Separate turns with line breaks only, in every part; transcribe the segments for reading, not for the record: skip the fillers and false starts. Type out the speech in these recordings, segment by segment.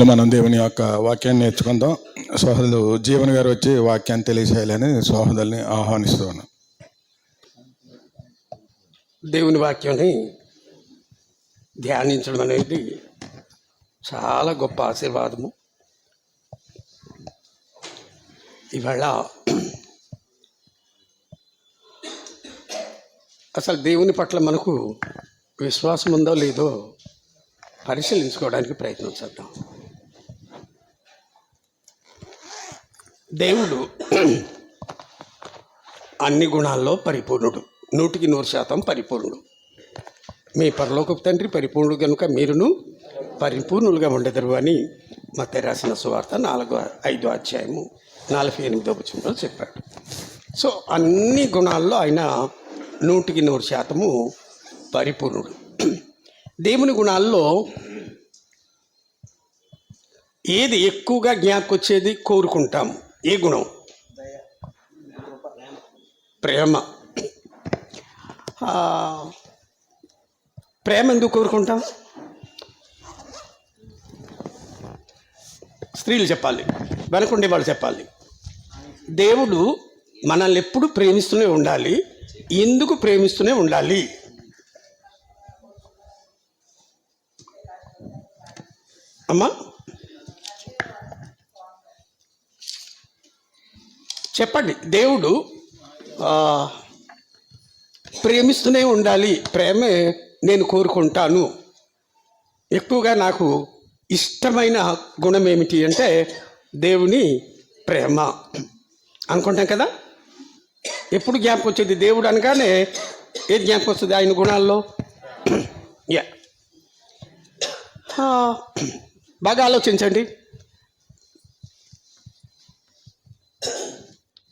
మనం దేవుని యొక్క వాక్యాన్ని నేర్చుకుందాం. సోదరులు జీవన్ గారు వచ్చి వాక్యాన్ని తెలియజేయాలని సోదరుల్ని ఆహ్వానిస్తున్నాను.
దేవుని వాక్యాన్ని ధ్యానించడం అనేది చాలా గొప్ప ఆశీర్వాదము. ఇవాళ అసలు దేవుని పట్ల మనకు విశ్వాసం ఉందో లేదో పరిశీలించుకోవడానికి ప్రయత్నం చేద్దాం. దేవుడు అన్ని గుణాల్లో పరిపూర్ణుడు, 100% పరిపూర్ణుడు. మీ పరలోకపు తండ్రి పరిపూర్ణుడు కనుక మీరును పరిపూర్ణులుగా ఉండెదరు అని మత్తయి రాసిన సువార్త 4-5 అధ్యాయము 48వ వచనంలో చెప్పాడు. సో అన్ని గుణాల్లో ఆయన 100% పరిపూర్ణుడు. దేవుని గుణాల్లో ఏది ఎక్కువగా జ్ఞాపకొచ్చేది కోరుకుంటాము? ఏ గుణం? ప్రేమ. ప్రేమ ఎందుకు కోరుకుంటాం? స్త్రీలు చెప్పాలి, వెనకుండే వాళ్ళు చెప్పాలి. దేవుడు మనల్ని ఎప్పుడు ప్రేమిస్తూనే ఉండాలి. ఎందుకు ప్రేమిస్తూనే ఉండాలి? అమ్మా చెప్పండి. దేవుడు ప్రేమిస్తూనే ఉండాలి, ప్రేమే నేను కోరుకుంటాను. ఎక్కువగా నాకు ఇష్టమైన గుణం ఏమిటి అంటే దేవుని ప్రేమ అనుకుంటాం కదా. ఎప్పుడు జ్ఞాపకం వచ్చేది దేవుడు అనగానే ఏది జ్ఞాపకం వస్తుంది? ఆయన గుణాల్లో బాగా ఆలోచించండి.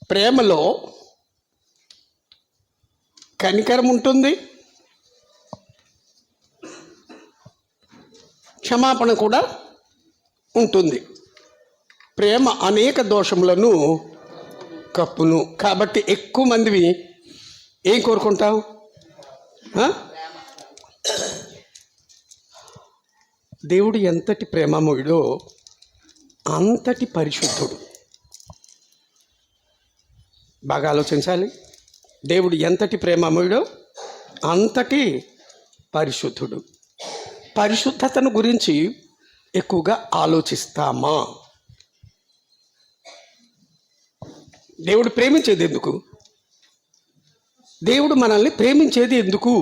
ప్రేమలో కనికరం ఉంటుంది, క్షమాపణ కూడా ఉంటుంది. ప్రేమ అనేక దోషములను కప్పును. కాబట్టి ఎక్కువ మందివి ఏం కోరుకుంటాం? దేవుడు ఎంతటి ప్రేమమయుడో అంతటి పరిశుద్ధుడు. బాగా ఆలోచించాలి. దేవుడు ఎంతటి ప్రేమమయుడో అంతటి పరిశుద్ధుడు. పరిశుద్ధతను గురించి ఎక్కువగా ఆలోచిస్తామా? దేవుడు ప్రేమించేది ఎందుకు? దేవుడు మనల్ని ప్రేమించేది ఎందుకు?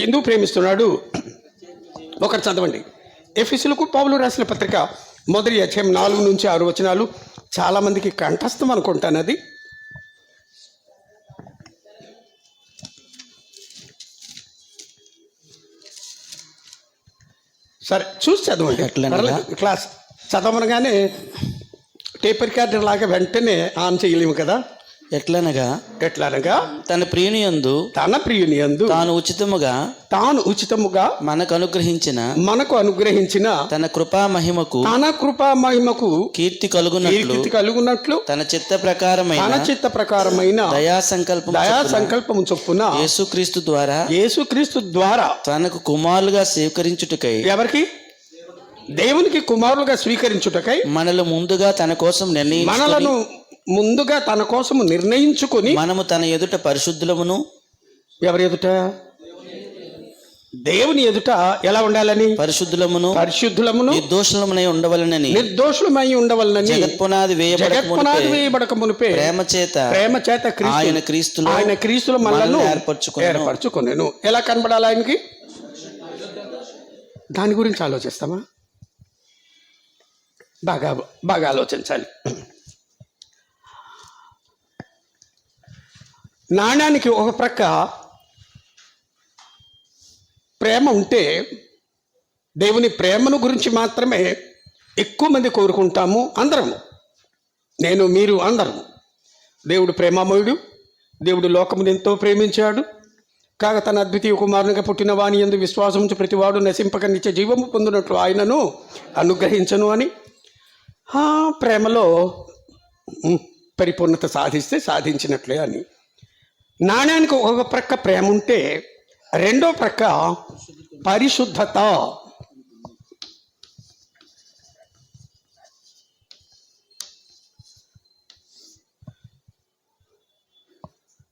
ఎందుకు ప్రేమిస్తున్నాడు? ఒకరు చదవండి. ఎఫెసీయులకు పౌలు రాసిన పత్రిక 1వ అధ్యాయం 4-6 వచనాలు. చాలామందికి కంఠస్థం అనుకుంటాను అది. సరే చూసి చదవండి. క్లాస్ చదవనగానే టేప్ రికార్డర్ లాగా వెంటనే ఆన్ చేయలేము కదా.
ఎట్లనగా తన ప్రియుని యందు తాను ఉచితముగా మనకు అనుగ్రహించిన తన కృపా మహిమకు కీర్తి కలుగునట్లు తన చిత్త ప్రకారమైన దయా సంకల్పము చొప్పున యేసుక్రీస్తు ద్వారా తనకు కుమారులుగా స్వీకరించుటకై. ఎవరికి? దేవునికి కుమారులుగా స్వీకరించుటకై మనలను ముందుగా తన కోసం నిర్ణయించుకొని మనము తన ఎదుట పరిశుద్ధులమును. ఎవరి ఎదుట? దేవుని ఎదుట ఎలా ఉండాలని? పరిశుద్ధులమును నిర్దోషులమై ఉండవలనని జగత్పునాది వేయబడక మునిపే ప్రేమ చేత ఆయన క్రీస్తులో మనలను ఏర్పరచుకొనెను. ఎలా కనబడాలి ఆయనకి? దాని గురించి ఆలోచిస్తామా? బాగా ఆలోచించాలి. నాణ్యానికి ఒక ప్రక్క ప్రేమ ఉంటే దేవుని ప్రేమను గురించి మాత్రమే ఎక్కువ మంది కోరుకుంటాము. అందరము, నేను, మీరు అందరము. దేవుడు ప్రేమమయుడు. దేవుడు లోకమును ఎంతో ప్రేమించాడు. కాగా తన అద్వితీయ కుమారునిగా పుట్టిన వాని యందు విశ్వాసముంచి ప్రతివాడు నశింపక నిత్య జీవము పొందినట్లు ఆయనను అనుగ్రహించను అని. ప్రేమలో పరిపూర్ణత సాధించినట్లే అని. నాణ్యానికి ఒక ప్రక్క ప్రేమ ఉంటే రెండో ప్రక్క పరిశుద్ధత.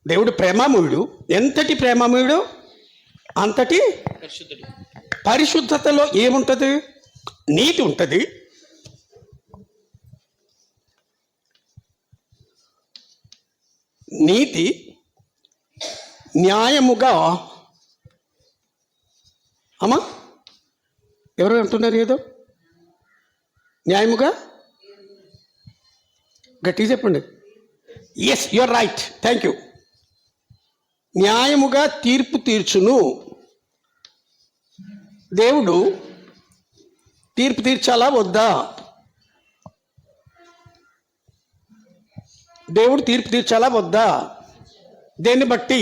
దేవుడు ప్రేమామయుడు. ఎంతటి ప్రేమామయుడు అంతటి పరిశుద్ధతలో ఏముంటుంది? నీతి ఉంటుంది. నీతి న్యాయముగా, అమ్మా ఎవరు అంటున్నారు ఏదో న్యాయముగా? గట్టిగా చెప్పండి. Yes, your right, thank you. న్యాయముగా తీర్పు తీర్చును. దేవుడు తీర్పు తీర్చాలా వద్దా? దేవుడు తీర్పు తీర్చాలా వద్దా? దేన్ని బట్టి?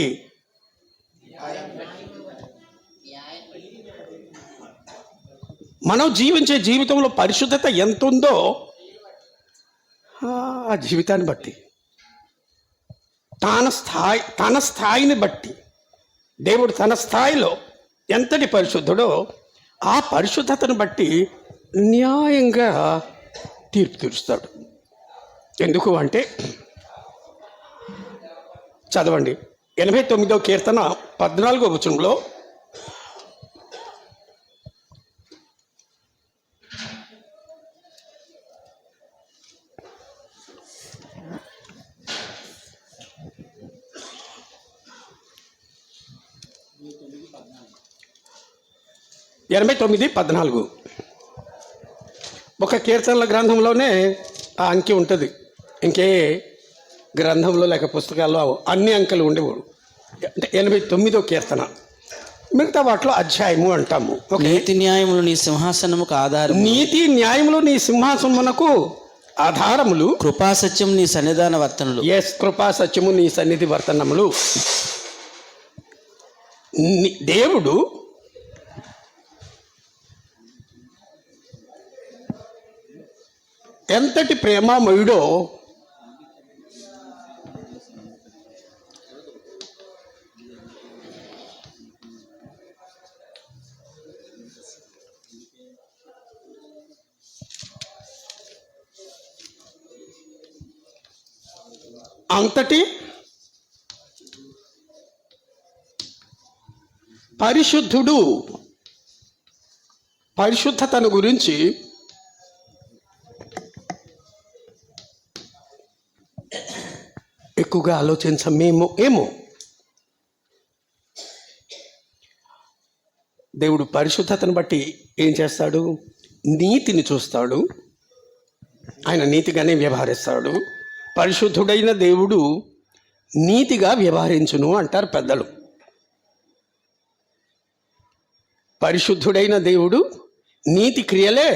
మనం జీవించే జీవితంలో పరిశుద్ధత ఎంత ఉందో ఆ జీవితాన్ని బట్టి, తన స్థాయిని బట్టి, దేవుడు తన స్థాయిలో ఎంతటి పరిశుద్ధుడో ఆ పరిశుద్ధతను బట్టి న్యాయంగా తీర్పు తీరుస్తాడు. ఎందుకు అంటే, చదవండి 89వ కీర్తన 14వ వచనంలో, ఎనభై 14 ఒక కీర్తనల గ్రంథంలోనే ఆ అంకె ఉంటుంది. ఇంకే గ్రంథంలో లేక పుస్తకాల్లో అన్ని అంకెలు ఉండేవాడు. అంటే 89వ కీర్తన. మిగతా వాటిలో అధ్యాయము అంటాము.
నీతి న్యాయములు నీ సింహాసనముకు ఆధారం.
నీతి న్యాయములు నీ సింహాసనమునకు ఆధారములు.
కృపాసత్యం నీ సన్నిధాన వర్తనలు.
ఎస్, కృపా సత్యము నీ సన్నిధి వర్తనములు. దేవుడు ఎంతటి ప్రేమామయుడో అంతటి పరిశుద్ధుడు. పరిశుద్ధతను గురించి ఎక్కువగా ఆలోచించమేమో ఏమో. దేవుడు పరిశుద్ధతను బట్టి ఏం చేస్తాడు? నీతిని చూస్తాడు. ఆయన నీతిగానే వ్యవహరిస్తాడు. పరిశుద్ధుడైన దేవుడు నీతిగా వ్యవహరించును అంటారు పెద్దలు. పరిశుద్ధుడైన దేవుడు నీతి క్రియలే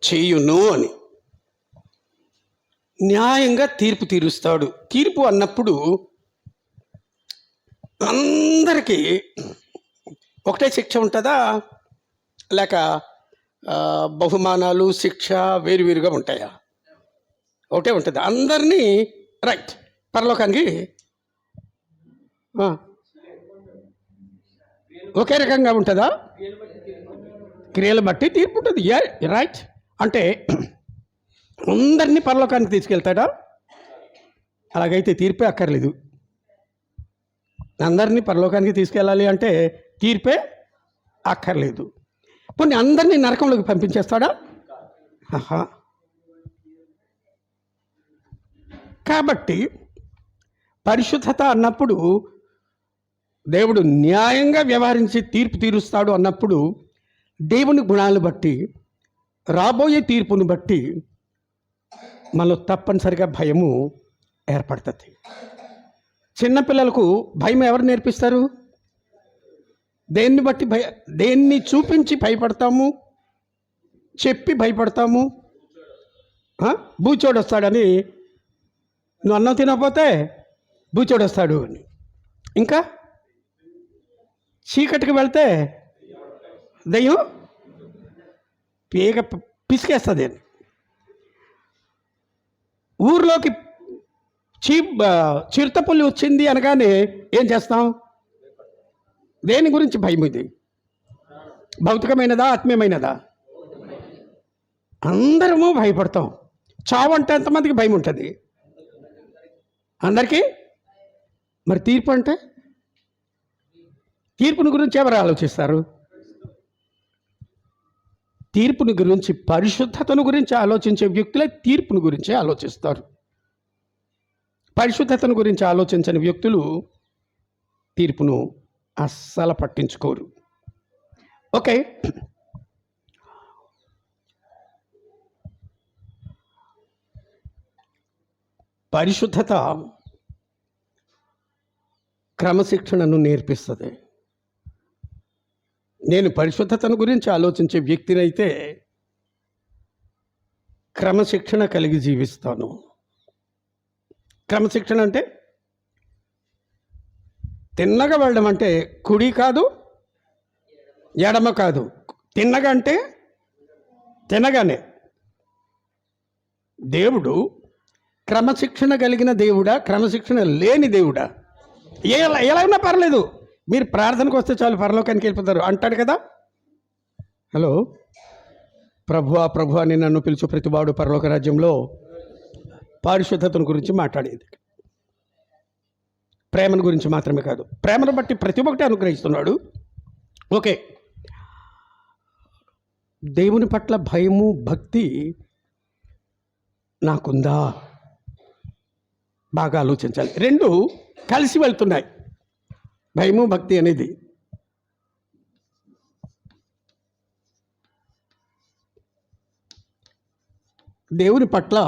చేయును అని. న్యాయంగా తీర్పు తీరుస్తాడు. తీర్పు అన్నప్పుడు అందరికీ ఒకటే శిక్ష ఉంటుందా, లేక బహుమానాలు శిక్ష వేరువేరుగా ఉంటాయా? ఒకటే ఉంటుంది. అందరినీ రైట్ పరలోకానికి ఒకే రకంగా ఉంటుందా? క్రియలు బట్టి తీర్పు ఉంటుంది. రైట్. అంటే అందరినీ పరలోకానికి తీసుకెళ్తాడా? అలాగైతే తీర్పే అక్కర్లేదు. అందరినీ పరలోకానికి తీసుకెళ్ళాలి అంటే తీర్పే అక్కర్లేదు. కొన్ని అందరినీ నరకంలోకి పంపించేస్తాడా? ఆహా. కాబట్టి పరిశుద్ధత అన్నప్పుడు దేవుడు న్యాయంగా వ్యవహరించి తీర్పు తీరుస్తాడు అన్నప్పుడు దేవుని గుణాలను బట్టి, రాబోయే తీర్పును బట్టి మనలో తప్పనిసరిగా భయము ఏర్పడుతుంది. చిన్నపిల్లలకు భయం ఎవరు నేర్పిస్తారు? దేన్ని బట్టి దేన్ని చూపించి భయపడతాము? చెప్పి భయపడతాము. బూచోడు వస్తాడని, నువ్వు అన్నం తినకపోతే బూచోడు వస్తాడు అని. ఇంకా చీకటికి వెళ్తే దయ్యం పేగ పిసికేస్తుంది అని. ఊర్లోకి చిరుతపుల్లి వచ్చింది అనగానే ఏం చేస్తాం? దేని గురించి భయం? ఇది భౌతికమైనదా ఆత్మీయమైనదా? అందరము భయపడతాం. చావు అంటే ఎంతమందికి భయం ఉంటుంది? అందరికీ మరి తీర్పు అంటే తీర్పుని గురించి ఎవరు ఆలోచిస్తారు? తీర్పుని గురించి, పరిశుద్ధతను గురించి ఆలోచించే వ్యక్తులే తీర్పుని గురించి ఆలోచిస్తారు. పరిశుద్ధతను గురించి ఆలోచించని వ్యక్తులు తీర్పును అస్సలు పట్టించుకోరు. ఓకే, పరిశుద్ధత క్రమశిక్షణను నేర్పిస్తుంది. నేను పరిశుద్ధతను గురించి ఆలోచించే వ్యక్తినైతే క్రమశిక్షణ కలిగి జీవిస్తాను. క్రమశిక్షణ అంటే తిన్నగా వెళ్ళడం అంటే కుడి కాదు, ఎడమ కాదు. తిన్నగా అంటే తినగానే. దేవుడు క్రమశిక్షణ కలిగిన దేవుడా, క్రమశిక్షణ లేని దేవుడా? ఎలా ఉన్నా పర్లేదు, మీరు ప్రార్థనకు వస్తే చాలు పరలోకానికి వెళ్ళిపోతారు అంటాడు కదా. హలో, ప్రభువా ప్రభువా అని నన్ను పిలుచు ప్రతివాడు పరలోక రాజ్యంలో. పరిశుద్ధతను గురించి మాట్లాడేది, ప్రేమను గురించి మాత్రమే కాదు. ప్రేమను బట్టి ప్రతి ఒక్కటి అనుగ్రహిస్తున్నాడు. ఓకే, దేవుని పట్ల భయము భక్తి నాకుందా? బాగా ఆలోచించాలి. రెండు కలిసి వెళ్తున్నాయి, భయము భక్తి అనేది. దేవుని పట్ల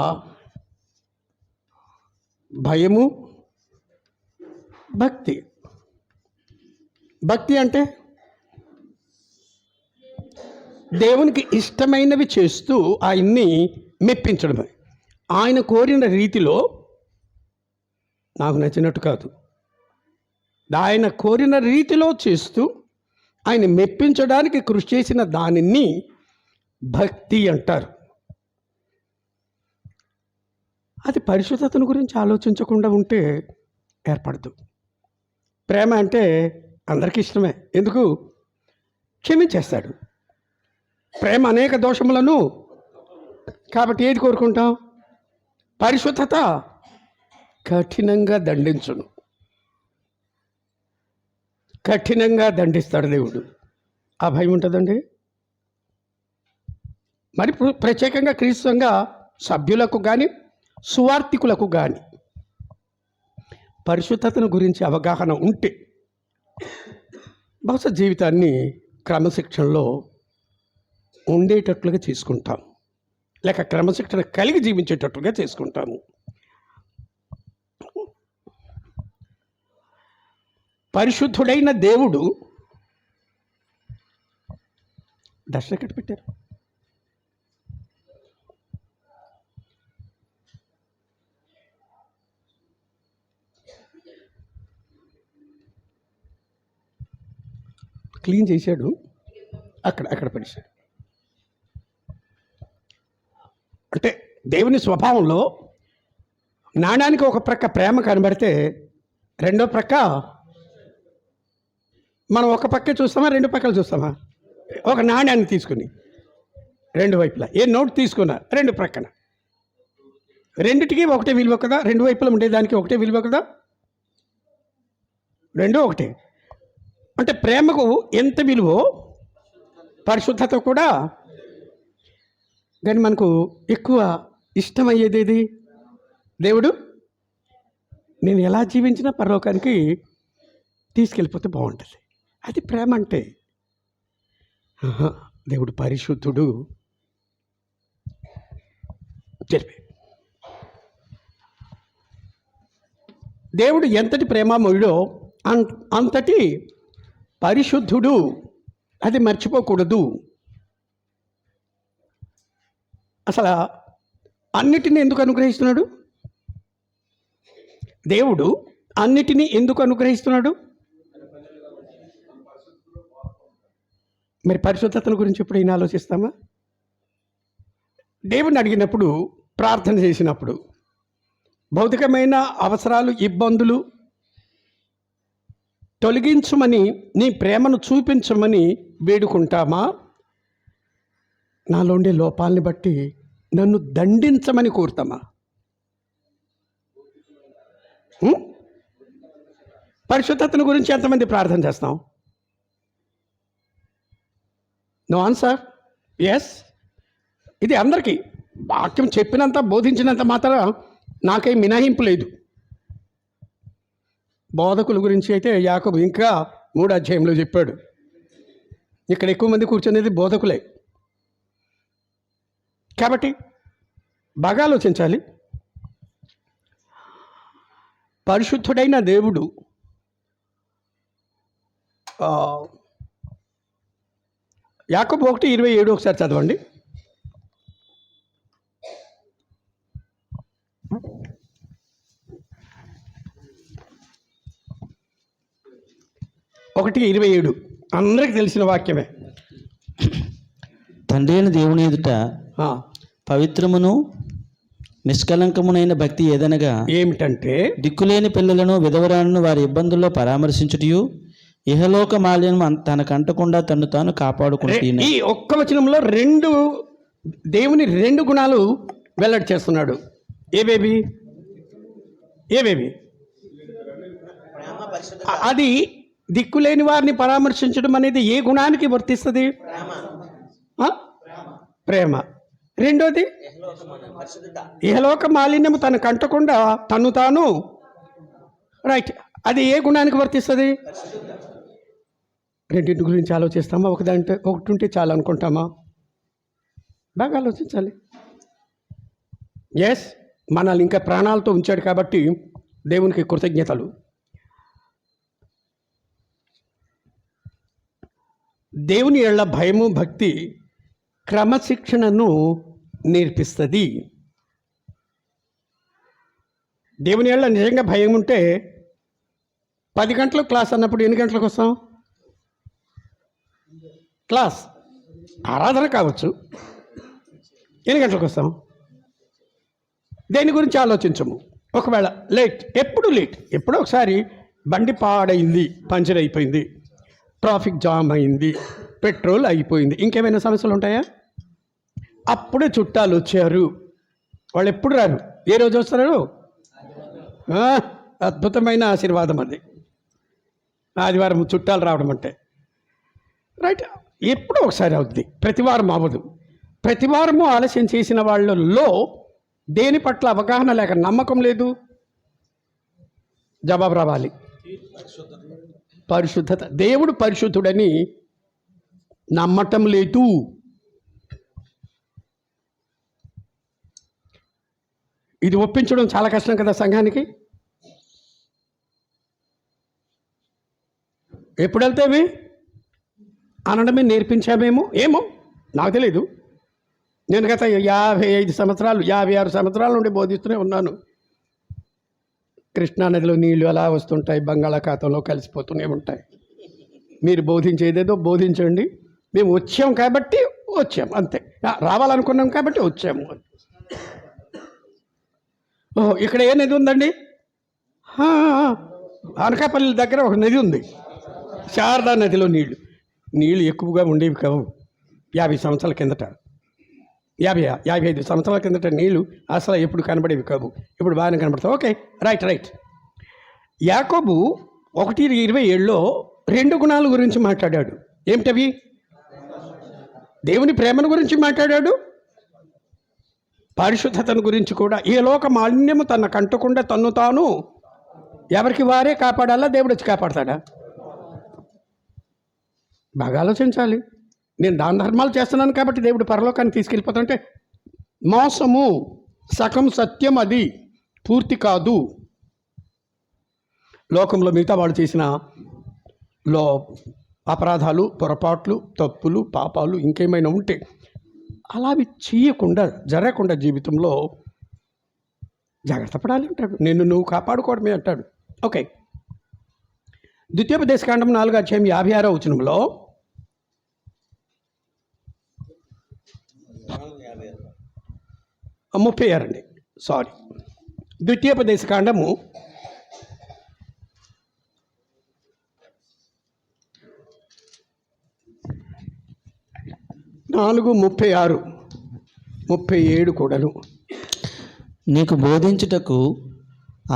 భయము భక్తి. భక్తి అంటే దేవునికి ఇష్టమైనవి చేస్తూ ఆయన్ని మెప్పించడమే. ఆయన కోరిన రీతిలో, నాకు నచ్చినట్టు కాదు, ఆయన కోరిన రీతిలో చేస్తూ ఆయన మెప్పించడానికి కృషి చేసిన దానిని భక్తి అంటారు. అది పరిశుద్ధతను గురించి ఆలోచించకుండా ఉంటే ఏర్పడదు. ప్రేమ అంటే అందరికీ ఇష్టమే. ఎందుకు? క్షమించేస్తాడు. ప్రేమ అనేక దోషములను, కాబట్టి ఏది కోరుకుంటాం? పరిశుద్ధత కఠినంగా దండించును. కఠినంగా దండిస్తాడు దేవుడు. ఆ భయం ఉంటుందండి. మరి ప్రత్యేకంగా క్రీస్తుగా సభ్యులకు కానీ సువార్థికులకు కానీ పరిశుద్ధతను గురించి అవగాహన ఉంటే బహుశా జీవితాన్ని క్రమశిక్షణలో ఉండేటట్లుగా చేసుకుంటాం, లేక క్రమశిక్షణ కలిగి జీవించేటట్లుగా చేసుకుంటాము. పరిశుద్ధుడైన దేవుడు దర్శనం ఎక్కడ పెట్టారు? క్లీన్ చేశాడు, అక్కడ పడేశాడు. అంటే దేవుని స్వభావంలో నాణానికి ఒక ప్రక్క ప్రేమ కనబడితే రెండో ప్రక్క మనం ఒక పక్కే చూస్తామా, రెండు పక్కలు చూస్తామా? ఒక నాణ్యాన్ని తీసుకుని రెండు వైపులా ఏ నోట్ తీసుకున్నా రెండు ప్రక్కన రెండిటికి ఒకటే విలువ కదా, రెండు వైపులా ఉండేదానికి ఒకటే విలువ కదా, రెండు ఒకటే. అంటే ప్రేమకు ఎంత విలువో పరిశుద్ధత కూడా. కానీ మనకు ఎక్కువ ఇష్టమయ్యేది ఏది? దేవుడు నేను ఎలా జీవించినా పరలోకానికి తీసుకెళ్ళిపోతే బాగుంటుంది. అది ప్రేమ అంటే. దేవుడు పరిశుద్ధుడు. చెప్పి దేవుడు ఎంతటి ప్రేమామయుడో అంతటి పరిశుద్ధుడు. అది మర్చిపోకూడదు. అసలు అన్నిటినీ ఎందుకు అనుగ్రహిస్తున్నాడు దేవుడు? అన్నిటినీ ఎందుకు అనుగ్రహిస్తున్నాడు? మరి పరిశుద్ధతను గురించి ఎప్పుడైనా ఆలోచిస్తామా? దేవుని అడిగినప్పుడు, ప్రార్థన చేసినప్పుడు, భౌతికమైన అవసరాలు, ఇబ్బందులు తొలగించమని, నీ ప్రేమను చూపించమని వేడుకుంటామా? నాలో ఉండే లోపాలని బట్టి నన్ను దండించమని కోరుతామా? పరిశుద్ధతను గురించి ఎంతమంది ప్రార్థన చేస్తాం? No answer. ఎస్, ఇది అందరికీ వాక్యం చెప్పినంత బోధించినంత మాత్రం నాకేం మినహాయింపు లేదు. బోధకుల గురించి అయితే యాకోబు ఇంకా 3వ అధ్యాయంలో చెప్పాడు. ఇక్కడ ఎక్కువ మంది కూర్చునేది బోధకులే. కాబట్టి బాగా ఆలోచించాలి. పరిశుద్ధుడైన దేవుడు యాకోబు 1:27 ఒకసారి చదవండి. ఒకటి 27 అందరికి తెలిసిన వాక్యమే.
తండ్రి అయిన దేవుని ఎదుట
ఆ,
పవిత్రమును నిష్కలంకమునైన భక్తి ఏదనగా
ఏమిటంటే
దిక్కులేని పిల్లలను విధవరాలను వారి ఇబ్బందుల్లో పరామర్శించుటయు ఇహలోక మాల్యం తనకంటకుండా తను తాను కాపాడుకుంటున్నాడు.
ఈ ఒక్క వచనంలో దేవుని 2 గుణాలు వెల్లడి చేస్తున్నాడు. ఏవేవి? అది దిక్కులేని వారిని పరామర్శించడం అనేది ఏ గుణానికి వర్తిస్తుంది? ప్రేమ. రెండోది ఇహలోక మాలిన్యము తనకు అంటకుండా తను తాను, రైట్, అది ఏ గుణానికి వర్తిస్తుంది? రెండింటి గురించి ఆలోచిస్తామా? ఒకటి ఉంటే చాలు అనుకుంటామా? బాగా ఆలోచించాలి. ఎస్, మనల్ని ఇంకా ప్రాణాలతో ఉంచాడు కాబట్టి దేవునికి కృతజ్ఞతలు. దేవుని యెడల భయము భక్తి క్రమశిక్షణను నేర్పిస్తుంది. దేవుని యెడల నిజంగా భయం ఉంటే 10 గంటలకు క్లాస్ అన్నప్పుడు ఎన్ని గంటలకు వస్తాం? క్లాస్ ఆరాధన కావచ్చు, ఎన్ని గంటలకు వస్తాం? దేని గురించి ఆలోచించము. ఒకవేళ ఎప్పుడో ఒకసారి బండి పాడైంది, పంచర్ అయిపోయింది, ట్రాఫిక్ జామ్ అయింది, పెట్రోల్ అయిపోయింది, ఇంకేమైనా సమస్యలు ఉంటాయా? అప్పుడే చుట్టాలు వచ్చారు. వాళ్ళు ఎప్పుడు రారు. ఏ రోజు వస్తారు? అద్భుతమైన ఆశీర్వాదం అది, ఆదివారం చుట్టాలు రావడం అంటే. రైట్, ఎప్పుడో ఒకసారి అవుద్ది, ప్రతివారం అవ్వదు. ప్రతివారము ఆలస్యం చేసిన వాళ్ళల్లో దేని పట్ల అవగాహన లేక నమ్మకం లేదు. జవాబు రావాలి. పరిశుద్ధత. దేవుడు పరిశుద్ధుడని నమ్మటం లేదు. ఇది ఒప్పించడం చాలా కష్టం కదా సంఘానికి. ఎప్పుడు వెళ్తేవి అనడమే నేర్పించామేమో, ఏమో నాకు తెలీదు. నేను గత 56 సంవత్సరాల నుండి బోధిస్తూనే ఉన్నాను. కృష్ణానదిలో నీళ్లు అలా వస్తుంటాయి, బంగాళాఖాతంలో కలిసిపోతూనే ఉంటాయి. మీరు బోధించేదేదో బోధించండి, మేము వచ్చాం కాబట్టి వచ్చాము, అంతే. రావాలనుకున్నాం కాబట్టి వచ్చాము. ఓహో, ఇక్కడ ఏ నది ఉందండి? అనకాపల్లి దగ్గర ఒక నది ఉంది, శారదా నదిలో నీళ్ళు ఎక్కువగా ఉండేవి కావు. 50 సంవత్సరాల కిందట, 55 సంవత్సరాల కిందట నీళ్ళు అసలు ఎప్పుడు కనబడేవి కావు. ఇప్పుడు బాగానే కనబడతాయి. Okay, right. యాకోబు 1:27లో 2 గుణాల గురించి మాట్లాడాడు. ఏమిటవి? దేవుని ప్రేమను గురించి మాట్లాడాడు, పరిశుద్ధతను గురించి కూడా. ఈ లోక మాలిన్యము తన కంటకుండా తన్ను తాను ఎవరికి వారే కాపాడాలా? దేవుడు వచ్చి కాపాడతాడా? బాగా ఆలోచించాలి. నేను దాన ధర్మాలు చేస్తున్నాను కాబట్టి దేవుడు పరలోకాన్ని తీసుకెళ్ళిపోతుంటే మోసము, సగం సత్యం, అది పూర్తి కాదు. లోకంలో మిగతా వాళ్ళు చేసిన అపరాధాలు, పొరపాట్లు, తప్పులు, పాపాలు ఇంకేమైనా ఉంటే అలావి జరగకుండా జీవితంలో జాగ్రత్త పడాలి అంటాడు. నువ్వు కాపాడుకోవడమే అంటాడు. ఓకే, ద్వితీయోపదేశకాండం 4వ అధ్యాయం 56వ వచనంలో 36 అండి, సారీ, ద్వితీయోపదేశకాండము 4:36, 37 కూడాను.
నీకు బోధించుటకు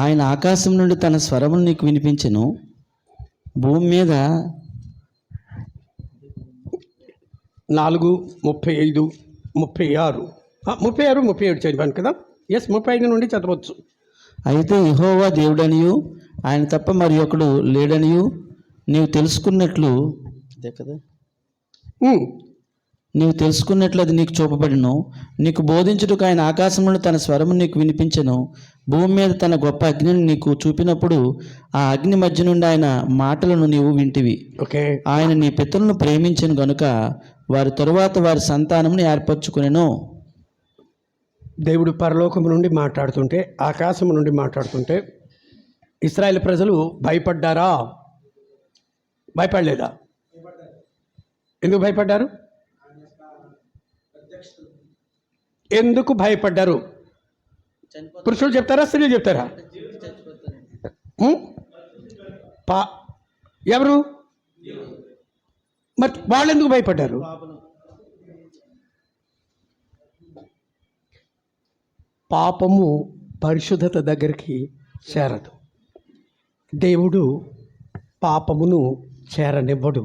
ఆయన ఆకాశం నుండి తన స్వరమును నీకు వినిపించెను, భూమి మీద
4:35, 36, 36, 37 చదివాను కదా. 35 నుండి చదవచ్చు.
అయితే యెహోవా దేవుడనియు ఆయన తప్ప మరి ఒకడు లేడనియు నీవు తెలుసుకున్నట్లు అదే కదా నీవు తెలుసుకున్నట్లు అది నీకు చూపబడిను. నీకు బోధించుటకు ఆయన ఆకాశంలో తన స్వరము నీకు వినిపించెను. భూమి మీద తన గొప్ప అగ్నిని నీకు చూపినప్పుడు ఆ అగ్ని మధ్య నుండి ఆయన మాటలను నీవు వింటివి.
ఓకే.
ఆయన నీ పితరులను ప్రేమించెను గనుక వారి తరువాత వారి సంతానమును ఏర్పరచుకునెను.
దేవుడు పరలోకము నుండి మాట్లాడుతుంటే, ఆకాశము నుండి మాట్లాడుతుంటే ఇశ్రాయేల్ ప్రజలు భయపడ్డారా? భయపడలేదా? ఎందుకు భయపడ్డారు? ఎందుకు భయపడ్డారు? పురుషులు చెప్తారా, స్త్రీలు చెప్తారా? ఎవరు? మరి వాళ్ళు ఎందుకు భయపడ్డారు? పాపము పరిశుద్ధత దగ్గరికి చేరదు. దేవుడు పాపమును చేరనివ్వడు,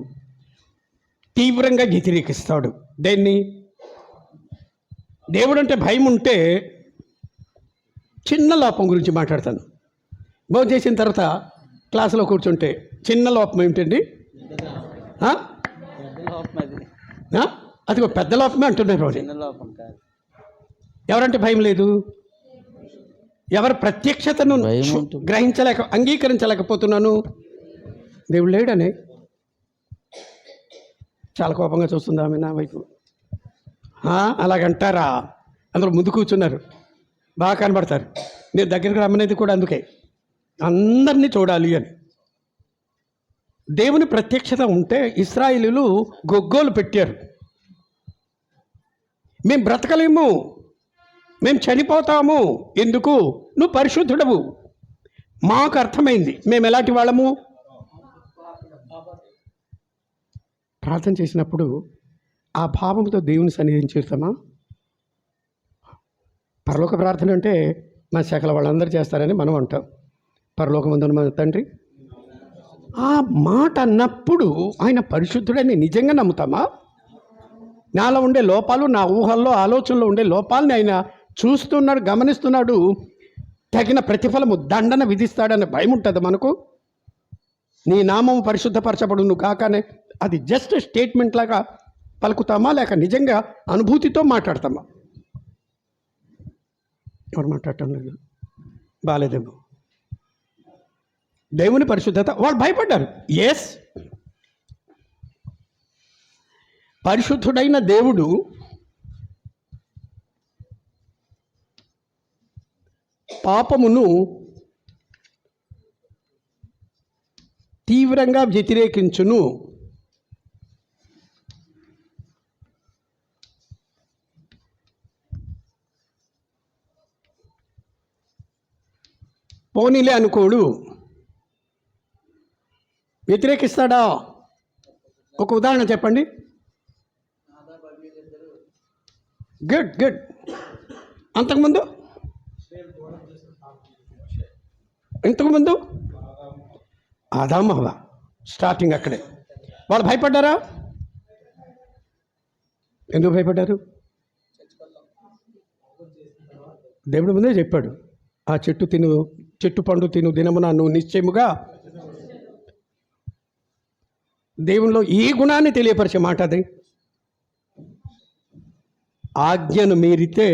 తీవ్రంగా వ్యతిరేకిస్తాడు. దేన్ని? దేవుడు అంటే భయం ఉంటే చిన్న లోపం గురించి మాట్లాడతాను. భోజనం చేసిన తర్వాత క్లాసులో కూర్చుంటే చిన్న లోపం ఏమిటండి? అది ఒక పెద్ద లోపమే అంటున్నారు. ఎవరంటే భయం లేదు? ఎవరి ప్రత్యక్షతను అంగీకరించలేకపోతున్నాను? దేవుడు లేడనే. చాలా కోపంగా చూస్తుంది ఆమె నా వైపు. అలాగంటారా? అందరూ ముందు కూర్చున్నారు, బాగా కనబడతారు. నేను దగ్గరికి రమ్మనేది కూడా అందుకే, అందరినీ చూడాలి అని. దేవుని ప్రత్యక్షత ఉంటే ఇశ్రాయేలీయులు గొగ్గోలు పెట్టారు. మేము బ్రతకలేము, మేము చనిపోతాము. ఎందుకు? నువ్వు పరిశుద్ధుడవు. మాకు అర్థమైంది మేము ఎలాంటి వాళ్ళము. ప్రార్థన చేసినప్పుడు ఆ భావంతో దేవుని సన్నిధిని చేరుతామా? పరలోక ప్రార్థన అంటే మా శాఖల వాళ్ళందరూ చేస్తారని మనం అంటాం. పరలోకమందున్న మన తండ్రి, ఆ మాట అన్నప్పుడు ఆయన పరిశుద్ధుడని నిజంగా నమ్ముతామా? నాలో ఉండే లోపాలు, నా ఊహల్లో ఆలోచనలో ఉండే లోపాలని ఆయన చూస్తున్నాడు, గమనిస్తున్నాడు. తగిన ప్రతిఫలము, దండన విధిస్తాడనే భయం ఉంటుంది మనకు. నీ నామం పరిశుద్ధపరచబడును కాకనే అది జస్ట్ స్టేట్మెంట్ లాగా పలుకుతామా, లేక నిజంగా అనుభూతితో మాట్లాడతామా? ఎవరు మాట్లాడటం లేదు, బాగాలేదేమో. దేవుని పరిశుద్ధత, వాళ్ళు భయపడ్డారు. ఎస్, పరిశుద్ధుడైన దేవుడు పాపమును తీవ్రంగా వ్యతిరేకించును. పోనీలే అనుకోడు. వ్యతిరేకిస్తాడా? ఒక ఉదాహరణ చెప్పండి. గుడ్. అంతకుముందు ఇంతకుముందు ఆదాము హవ్వ, స్టార్టింగ్ అక్కడే. వాళ్ళు భయపడ్డారా? ఎందుకు భయపడ్డారు? దేవుడి ముందే చెప్పాడు, ఆ చెట్టు పండు తిను దినమున నువ్వు నిశ్చయముగా. దేవునిలో ఈ గుణాన్ని తెలియపరిచే మాట అది. ఆజ్ఞను మీరితే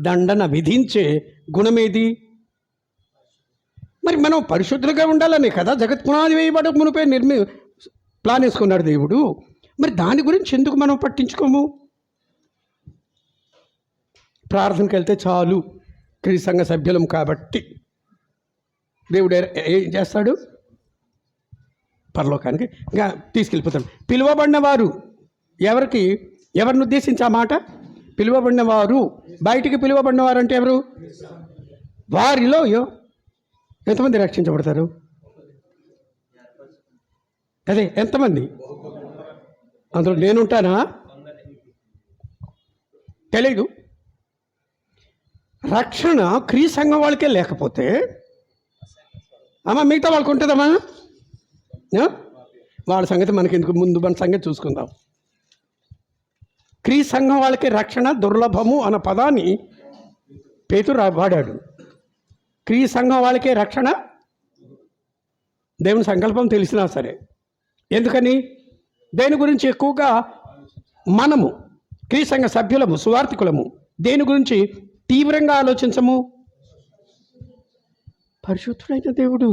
దండన విధించే గుణమేది? మరి మనం పరిశుద్ధులుగా ఉండాలని కదా జగత్ పునాది వేయబడ మునిపై ప్లాన్ వేసుకున్నాడు దేవుడు. మరి దాని గురించి ఎందుకు మనం పట్టించుకోము? ప్రార్థనకి వెళ్తే చాలు, క్రీస్తు సంఘ సభ్యులం కాబట్టి. దేవుడు ఏం చేస్తాడు? పరలోకానికి ఇంకా తీసుకెళ్ళిపోతాడు. పిలువబడిన వారు ఎవరిని ఉద్దేశించి ఆ మాట? పిలువబడిన వారు. బయటికి పిలువబడిన వారు అంటే ఎవరు? వారిలో ఎంతమంది రక్షించబడతారు? అదే, ఎంతమంది? అందులో నేనుంటానా? తెలీదు. రక్షణ క్రీస్తు సంఘం వాళ్ళకే లేకపోతే మిగతా వాళ్ళకి ఉంటుందమ్మా? వాళ్ళ సంగతి మనకి ఎందుకు, ముందు మన సంగతి చూసుకుందాం. క్రీ సంఘం వాళ్ళకి రక్షణ దుర్లభము అన్న పదాన్ని పేతురు వాడాడు. క్రీ సంఘం వాళ్ళకే రక్షణ దేవుని సంకల్పం తెలిసినా సరే. ఎందుకని? దేని గురించి ఎక్కువగా మనము క్రీ సంఘ సభ్యులము, సువార్థికులము దేని గురించి తీవ్రంగా ఆలోచించము? పరిశుద్ధుడైన దేవుడు.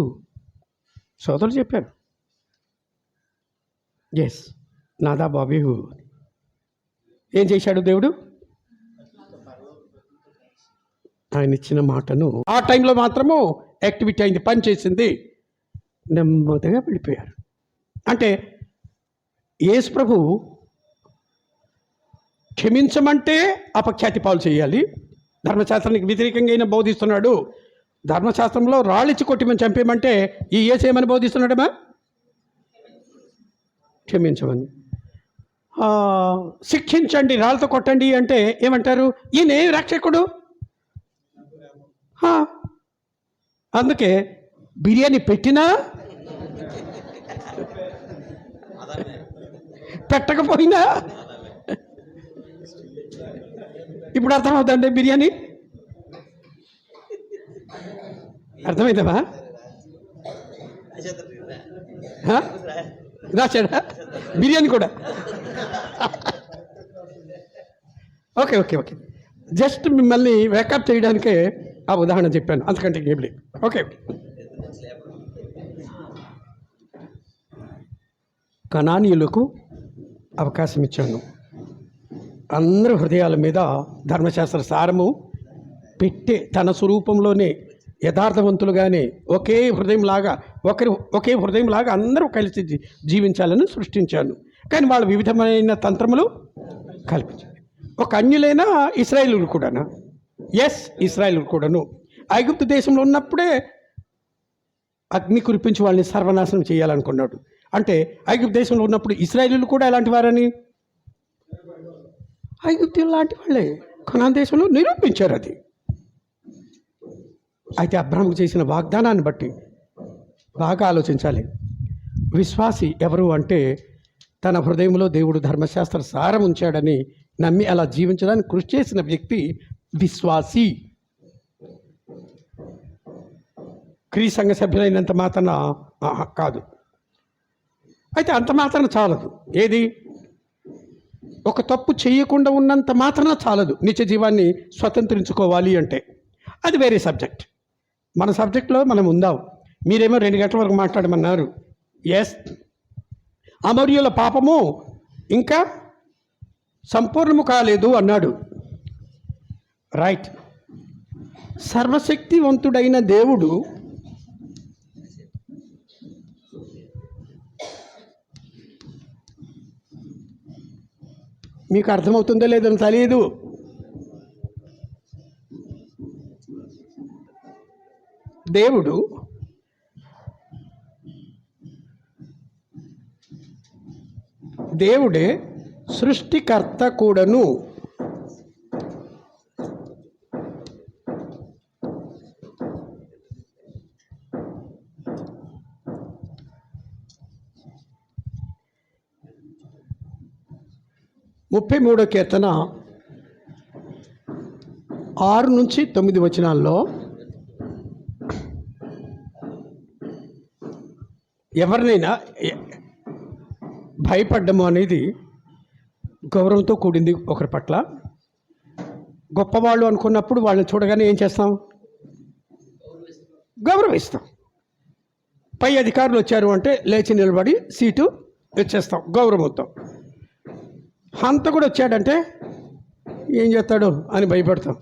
సోదరులు చెప్పారు, ఎస్ నాదా బాబీ ఏం చేశాడు దేవుడు? ఆయన ఇచ్చిన మాటను ఆ టైంలో మాత్రము యాక్టివిటీ అయింది, పని చేసింది. నెమ్మదిగా వెళ్ళిపోయారు. అంటే యేసు ప్రభు క్షమించమంటే అపఖ్యాతి పాలు చేయాలి. ధర్మశాస్త్రానికి వ్యతిరేకంగా అయినా బోధిస్తున్నాడు. ధర్మశాస్త్రంలో రాళ్ళిచ్చి కొట్టిమని చంపేయమంటే ఈ యేసు ఏమని బోధిస్తున్నాడమ్మా? క్షమించమని. శిక్షించండి, రాళ్ళతో కొట్టండి అంటే ఏమంటారు? ఈయన ఏ రక్షకుడు? అందుకే బిర్యానీ పెట్టినా పెట్టకపోయినా ఇప్పుడు అర్థమవుతుందండి బిర్యానీ. అర్థమైందమ్మా? రాశాడా బిర్యానీ కూడా? ఓకే ఓకే ఓకే జస్ట్ మిమ్మల్ని వేకప్ చేయడానికే ఆ ఉదాహరణ చెప్పాను, అంతకంటే ఏం లేదు. ఓకే కనానీయులకు అవకాశం ఇచ్చాను. అందరి హృదయాల మీద ధర్మశాస్త్ర సారము పెట్టే తన స్వరూపంలోనే యథార్థవంతులుగానే ఒకే హృదయంలాగా అందరూ కలిసి జీవించాలని సృష్టించాను. కానీ వాళ్ళు వివిధమైన తంత్రములు కల్పించారు. ఒక అన్యులైన ఇశ్రాయేలులు కూడానా? ఎస్, ఇశ్రాయేలు కూడాను ఐగుప్తు దేశంలో ఉన్నప్పుడే అగ్ని కురిపించి వాళ్ళని సర్వనాశనం చేయాలనుకున్నాడు. అంటే ఐగుప్తు దేశంలో ఉన్నప్పుడు ఇశ్రాయేలీలు కూడా ఎలాంటి వారని? ఐగుప్తీయులు లాంటి వాళ్ళే కనాన్ దేశంలో నిరూపించారు అది. అయితే అబ్రహాముకు చేసిన వాగ్దానాన్ని బట్టి బాగా ఆలోచించాలి. విశ్వాసి ఎవరు అంటే తన హృదయంలో దేవుడు ధర్మశాస్త్ర సారం ఉంచాడని నమ్మి అలా జీవించడానికి కృషి చేసిన వ్యక్తి విశ్వాసి. క్రీ సంఘ సభ్యులైనంత మాత్రాన కాదు. అయితే అంత మాత్రాన చాలదు. ఏది? ఒక తప్పు చేయకుండా ఉన్నంత మాత్రాన చాలదు. నిత్య జీవాన్ని స్వతంత్రించుకోవాలి అంటే అది వేరే సబ్జెక్ట్. మన సబ్జెక్ట్లో మనం ఉందాం. మీరేమో 2 గంటల వరకు మాట్లాడమన్నారు. ఎస్, అమర్యుల పాపము ఇంకా సంపూర్ణము కాలేదు అన్నాడు. రైట్. సర్వశక్తివంతుడైన దేవుడు మీకు అర్థమవుతుందో లేదో తెలియదు. దేవుడే సృష్టికర్త కూడాను. ముప్పై 33వ కీర్తన 6 నుంచి 9 వచనాల్లో ఎవరినైనా భయపడ్డము అనేది గౌరవంతో కూడింది. ఒకరి పట్ల గొప్పవాళ్ళు అనుకున్నప్పుడు వాళ్ళని చూడగానే ఏం చేస్తాం? గౌరవిస్తాం. పై అధికారులు వచ్చారు అంటే లేచి నిలబడి సీటు ఇచ్చేస్తాం గౌరవంతో. హంతకుడు వచ్చాడంటే ఏం చేస్తాడు అని భయపడతాం.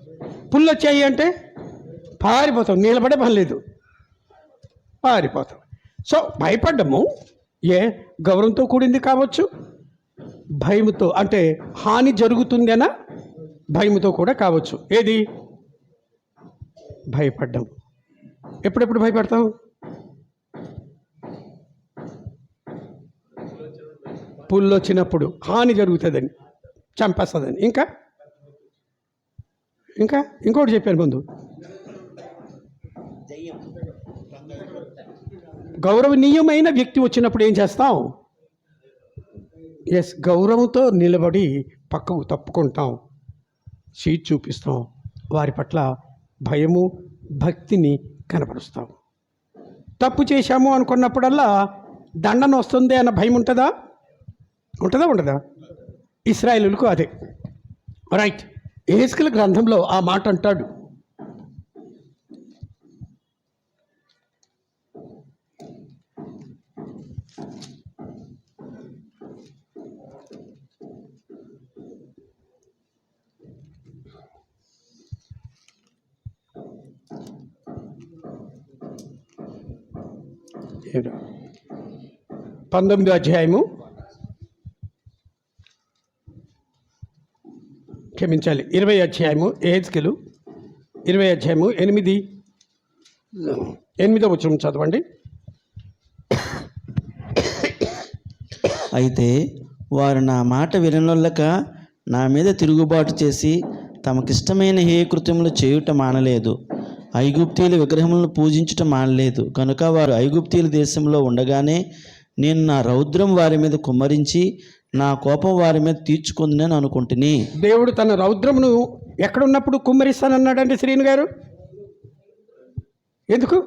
పుల్లు వచ్చాయి అంటే పారిపోతాం. నిలబడే పని లేదు, పారిపోతాం. సో భయపడ్డము గౌరవంతో కూడింది కావచ్చు, భయముతో అంటే హాని జరుగుతుందనా భయముతో కూడా కావచ్చు. ఏది? భయపడ్డం. ఎప్పుడెప్పుడు భయపడతాం? పుల్లు వచ్చినప్పుడు, హాని జరుగుతుందని, చంపేస్తుందని. ఇంకోటి చెప్పాను ముందు, గౌరవనీయమైన వ్యక్తి వచ్చినప్పుడు ఏం చేస్తాం? ఎస్, గౌరవంతో నిలబడి పక్కకు తప్పుకుంటాం, సీట్ చూపిస్తాం, వారి పట్ల భయము భక్తిని కనపరుస్తాం. తప్పు చేశాము అనుకున్నప్పుడల్లా దండన వస్తుంది అన్న భయం ఉంటుందా? ఉండదా? ఇశ్రాయేలులకు అదే. రైట్, యెహెజ్కేలు గ్రంథంలో ఆ మాట అంటాడు. ఏమిటో? 19వ అధ్యాయము, క్షమించాలి 20వ అధ్యాయము, యెహెజ్కేలు 20వ అధ్యాయము 8వ వచనం చదవండి.
అయితే వారు నా మాట విననొల్లక నా మీద తిరుగుబాటు చేసి తమకిష్టమైన హేయకృత్యములు చేయుట మానలేదు, ఐగుప్తీయుల విగ్రహములను పూజించుట మానలేదు. కనుక వారు ఐగుప్తీయుల దేశంలో ఉండగానే నేను నా రౌద్రం వారి మీద కుమ్మరించి నా కోపం వారి మీద తీర్చుకుందని అనుకుంటుని.
దేవుడు తన రౌద్రమును ఎక్కడున్నప్పుడు కుమ్మరిస్తానన్నాడండి శ్రీను గారు. ఎందుకు?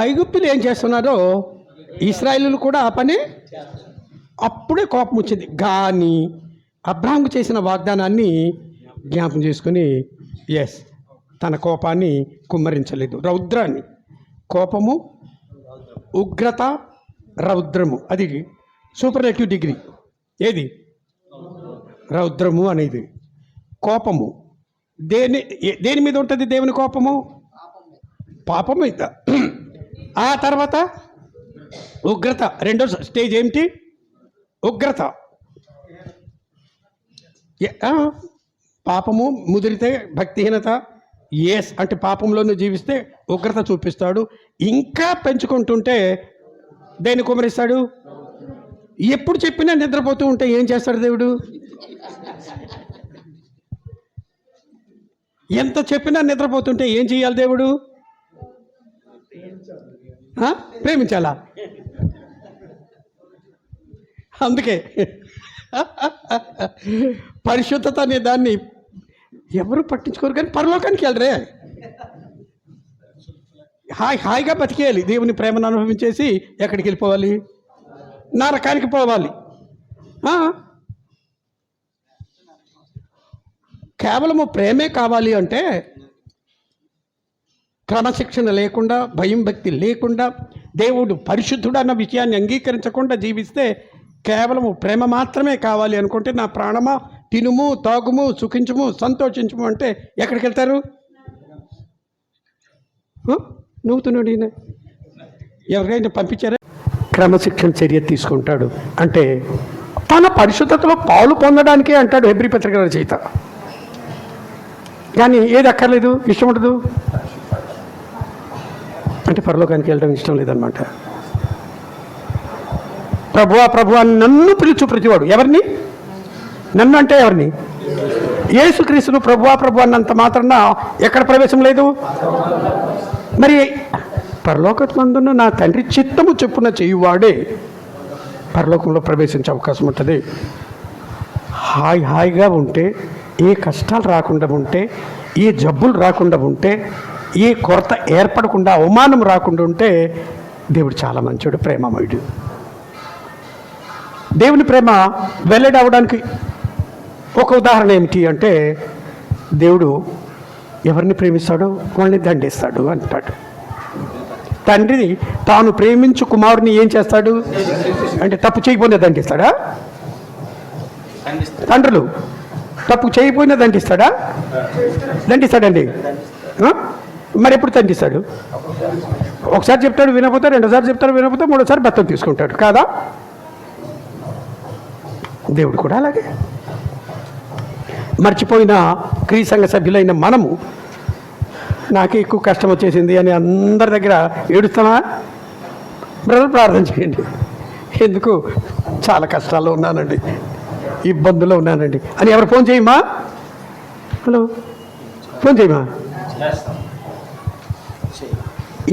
ఐగుప్తులు ఏం చేస్తున్నారో ఇశ్రాయేలులు కూడా ఆ పని. అప్పుడే కోపం వచ్చింది. కానీ అబ్రాహాముకు చేసిన వాగ్దానాన్ని జ్ఞాపకం చేసుకుని ఎస్, తన కోపాన్ని కుమ్మరించలేదు. రౌద్రాన్ని, కోపము, ఉగ్రత, రౌద్రము, అది సూపర్లేటివ్ డిగ్రీ. ఏది? రౌద్రము అనేది. కోపము దేని మీద ఉంటుంది? దేవుని కోపము పాపం మీద. ఆ తర్వాత ఉగ్రత. రెండో స్టేజ్ ఏమిటి? ఉగ్రత. పాపము ముదిరితే భక్తిహీనత. ఎస్, అంటే పాపంలోనే జీవిస్తే ఉగ్రత చూపిస్తాడు. ఇంకా పెంచుకుంటుంటే దేన్ని కుమరిస్తాడు? ఎప్పుడు చెప్పినా నిద్రపోతూ ఉంటే ఏం చేస్తాడు దేవుడు? ఎంత చెప్పినా నిద్రపోతుంటే ఏం చేయాలి దేవుడు? ప్రేమించాలా? అందుకే పరిశుద్ధత అనే దాన్ని ఎవరు పట్టించుకోరు, కానీ పరలోకానికి వెళ్ళరే. హాయిగా బతికేయాలి. దేవుని ప్రేమను అనుభవించేసి ఎక్కడికి వెళ్ళిపోవాలి? నరకానికి పోవాలి. కేవలము ప్రేమే కావాలి అంటే క్రమశిక్షణ లేకుండా, భయం భక్తి లేకుండా, దేవుడు పరిశుద్ధుడు అన్న విషయాన్ని అంగీకరించకుండా జీవిస్తే, కేవలము ప్రేమ మాత్రమే కావాలి అనుకుంటే, నా ప్రాణమా తినుము, తాగుము, సుఖించుము, సంతోషించుము అంటే ఎక్కడికి వెళ్తారు? నవ్వుతున్నాడు ఈయన. ఎవరికైనా పంపించారా? క్రమశిక్షణ చర్య తీసుకుంటాడు అంటే తన పరిశుద్ధతలో పాలు పొందడానికే అంటాడు హెబ్రీ పత్రిక రచయిత. కానీ ఏది అక్కర్లేదు, ఇష్టం ఉండదు అంటే పరలోకానికి వెళ్ళడం ఇష్టం లేదనమాట. ప్రభువా ప్రభువా నన్ను పిలుచు ప్రతివాడు. ఎవరిని? నన్ను అంటే ఎవరిని? యేసుక్రీస్తును ప్రభువా ప్రభు అన్నంత మాత్రాన ఎక్కడ ప్రవేశం లేదు. మరి పరలోకమందున్న నా తండ్రి చిత్తము చొప్పున చేయువాడే పరలోకంలో ప్రవేశించే అవకాశం ఉంటుంది. హాయిగా ఉంటే, ఏ కష్టాలు రాకుండా ఉంటే, ఏ జబ్బులు రాకుండా ఉంటే, ఏ కొరత ఏర్పడకుండా, అవమానం రాకుండా ఉంటే దేవుడు చాలా మంచోడు, ప్రేమమయుడు. దేవుని ప్రేమ వెల్లడి అవడానికి ఒక ఉదాహరణ ఏమిటి అంటే, దేవుడు ఎవరిని ప్రేమిస్తాడో వాళ్ళని దండిస్తాడు అంటాడు. తండ్రి తాను ప్రేమించు కుమారుని ఏం చేస్తాడు అంటే, తప్పు చేయకపోయినా దండిస్తాడా? తండ్రులు తప్పు చేయకపోయినా దండిస్తాడా? దండిస్తాడండి. మరి ఎప్పుడు దండిస్తాడు? ఒకసారి చెప్తాడు వినకపోతే, రెండోసారి చెప్తాడు వినకపోతే, మూడోసారి బత్తం తీసుకుంటాడు కాదా? దేవుడు కూడా అలాగే. మర్చిపోయిన క్రీ సంఘ సభ్యులైన మనము నాకే ఎక్కువ కష్టం వచ్చేసింది అని అందరి దగ్గర ఏడుస్తామా? బ్రదర్ ప్రార్థన చేయండి, ఎందుకు చాలా కష్టాల్లో ఉన్నానండి, ఇబ్బందుల్లో ఉన్నానండి అని ఎవరు ఫోన్ చేయమా? హలో, ఫోన్ చేయమా.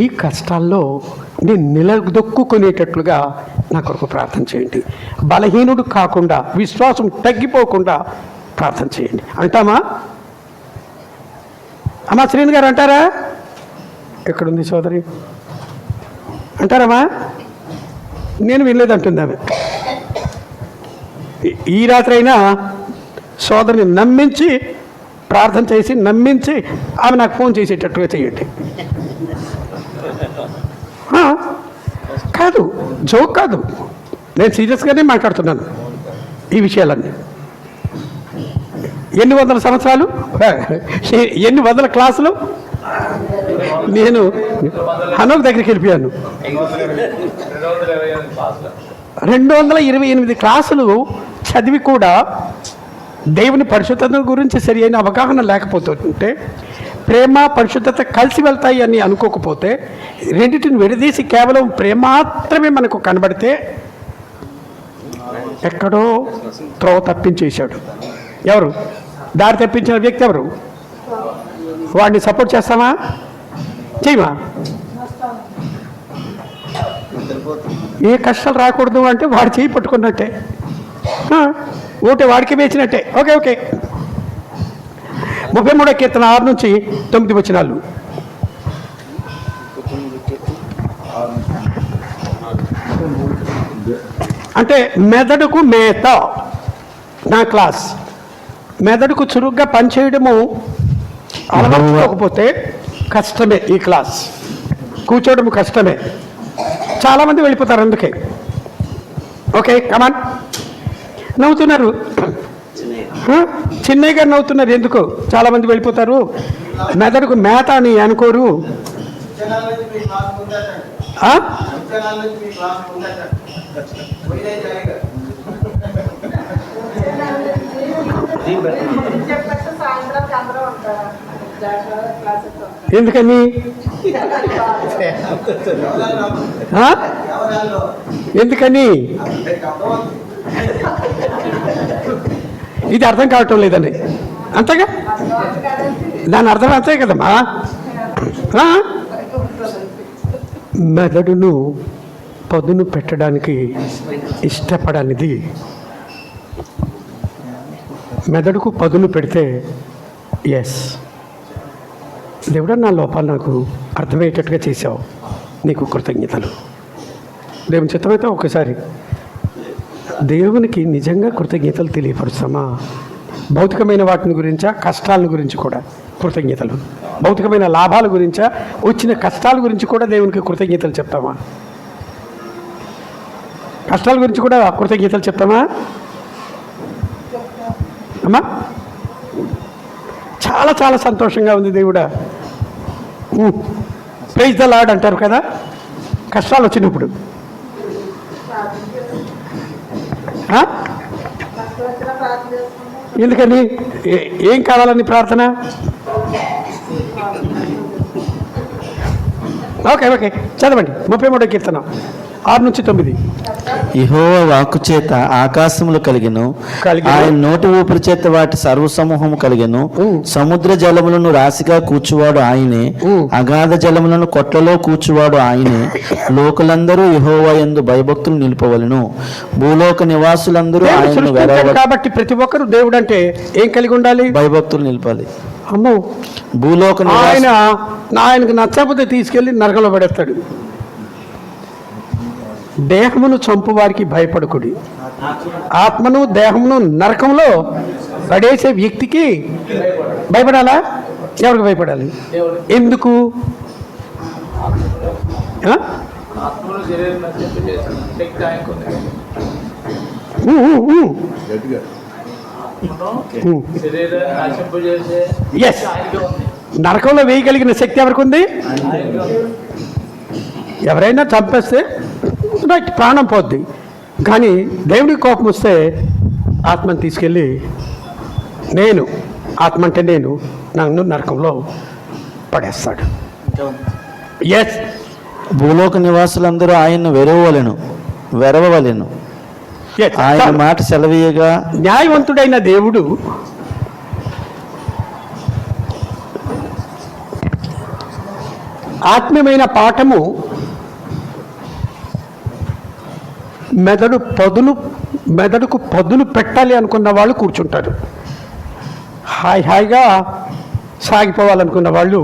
ఈ కష్టాల్లో నేను నిలదొక్కునేటట్లుగా నా కొరకు ప్రార్థన చేయండి. బలహీనుడు కాకుండా, విశ్వాసం తగ్గిపోకుండా ప్రార్థన చేయండి. అంటామా అమ్మా? శ్రీని గారు అంటారా? ఎక్కడుంది సోదరి? అంటారమ్మా? నేను వినలేదంటుంది ఆమె. ఈ రాత్రి అయినా సోదరిని నమ్మించి ప్రార్థన చేసి నమ్మించి ఆమె నాకు ఫోన్ చేసేటట్టుగా చేయండి. కాదు, జోక్ కాదు, నేను సీరియస్గానే మాట్లాడుతున్నాను ఈ విషయాలన్నీ. ఎన్ని వందల సంవత్సరాలు, ఎన్ని వందల క్లాసులు నేను హనోక్ దగ్గరికి వెళ్ళిపోయాను. 228 క్లాసులు చదివి కూడా దేవుని పరిశుద్ధత గురించి సరి అయిన అవగాహన లేకపోతుంటే, ప్రేమ పరిశుద్ధత కలిసి వెళ్తాయి అని అనుకోకపోతే, రెండింటిని విడదీసి కేవలం ప్రేమ మాత్రమే మనకు కనబడితే ఎక్కడో త్రోవ తప్పించేశాడు. ఎవరు దారి తప్పించిన వ్యక్తి? ఎవరు? వాడిని సపోర్ట్ చేస్తామా? చేయమా? ఏ కష్టాలు రాకూడదు అంటే వాడు చేయి పట్టుకున్నట్టే, ఓటే వాడికి వేసినట్టే. Okay okay. 33వ కీర్తన 6 నుంచి 9 వచనాలు. అంటే మెదడుకు మేత. నా క్లాస్ మెదడుకు చురుగ్గా పనిచేయడము అలవర్చుకోకపోతే కష్టమే. ఈ క్లాస్ కూర్చోవడం కష్టమే. చాలామంది వెళ్ళిపోతారు అందుకే. ఓకే, కమాన్. నవ్వుతున్నారు, చిన్నయ్య గారు నవ్వుతున్నారు. ఎందుకు? చాలామంది వెళ్ళిపోతారు. మెదడుకు మేత అని అనుకోరు. ఎందుకని? ఎందుకని? ఇది అర్థం కావటం లేదని. అంతేగా, దాని అర్థం అంతే కదమ్మా. మెదడును పదును పెట్టడానికి ఇష్టపడనిది మెదడుకు పదును పెడితే, ఎస్ దేవుడా నా లోపాలు నాకు అర్థమయ్యేటట్టుగా చేసావు, నీకు కృతజ్ఞతలు. దేవుని చిత్తమైతే ఒకసారి దేవునికి నిజంగా కృతజ్ఞతలు తెలియపరుస్తామా? భౌతికమైన వాటిని గురించా, కష్టాల గురించి కూడా కృతజ్ఞతలు. భౌతికమైన లాభాల గురించా, వచ్చిన కష్టాల గురించి కూడా దేవునికి కృతజ్ఞతలు చెప్తామా? కష్టాల గురించి కూడా కృతజ్ఞతలు చెప్తామా అమ్మా? చాలా చాలా సంతోషంగా ఉంది దేవుడా, ప్రైజ్ ద లార్డ్ అంటారు కదా కష్టాలు వచ్చినప్పుడు. ఎందుకని? ఏం కావాలని ప్రార్థన? ఓకే ఓకే, చదవండి. 33వ కీర్తన 6 నుంచి 9.
యెహోవా వాక్కు చేత ఆకాశములు కలిగెను, ఆయన నోటి ఊపిరి చేత వాటి సర్వసమూహము కలిగెను. సముద్ర జలములను రాశిగా కూర్చువాడు ఆయనే, అగాధ జలములను కొట్లలో కూర్చువాడు ఆయనే. లోకులందరూ యెహోవా యందు భయభక్తులు నిలుపవలెను, భూలోక నివాసులందరూ ఆయనను వెరవలెను.
కాబట్టి ప్రతి ఒక్కరు దేవుడు అంటే ఏం కలిగి ఉండాలి?
భయభక్తులు నిలపాలి.
అమ్మో,
భూలోక
ఆయనకు నచ్చకపోతే తీసుకెళ్ళి నరకంలో పడేస్తాడు. దేహమును చంపు వారికి భయపడకుడి, ఆత్మను దేహమును నరకంలో పడేసే వ్యక్తికి భయపడాలా? ఎవరికి భయపడాలి? ఎందుకు? ఎస్, నరకంలో వేయగలిగిన శక్తి ఎవరికి ఉంది? ఎవరైనా చంపేస్తే రైట్, ప్రాణం పోద్ది. కానీ దేవుడికి కోపం వస్తే ఆత్మను తీసుకెళ్ళి, నేను ఆత్మ అంటే నేను, నన్ను నరకంలో పడేస్తాడు. ఎస్,
భూలోక నివాసులందరూ ఆయన్ను వెరవవలెను. ఆయన మాట సెలవీయగా.
న్యాయవంతుడైన దేవుడు ఆత్మీయమైన పాఠము మెదడుకు పదులు పెట్టాలి అనుకున్న వాళ్ళు కూర్చుంటారు. హాయిగా సాగిపోవాలనుకున్న వాళ్ళు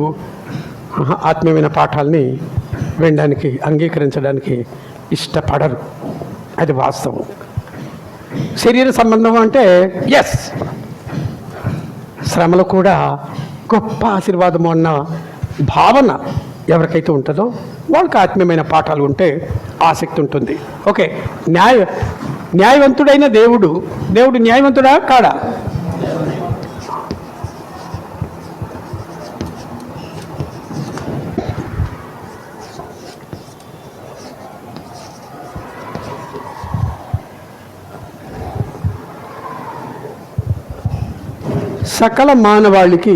ఆత్మీయమైన పాఠాలని వినడానికి, అంగీకరించడానికి ఇష్టపడరు. అది వాస్తవం. శరీర సంబంధం అంటే ఎస్, శ్రమలు కూడా గొప్ప ఆశీర్వాదము అన్న భావన ఎవరికైతే ఉంటుందో వాళ్ళకి ఆత్మీయమైన పాఠాలు ఉంటే ఆసక్తి ఉంటుంది. ఓకే, న్యాయవంతుడైన దేవుడు న్యాయవంతుడా కాడా? సకల మానవాళికి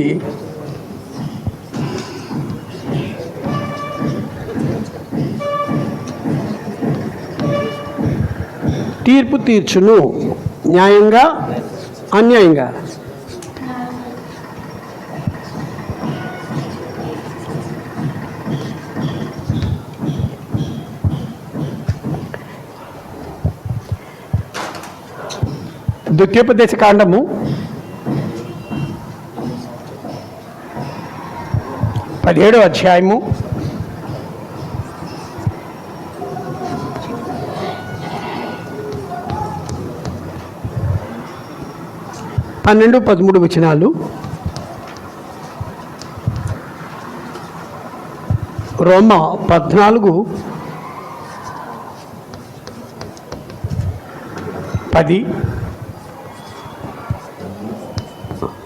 తీర్పు తీర్చును, న్యాయంగా అన్యాయంగా. ద్వితీయోపదేశ కాండము 17వ అధ్యాయము 12-13 వచనాలు. రోమా 14:10.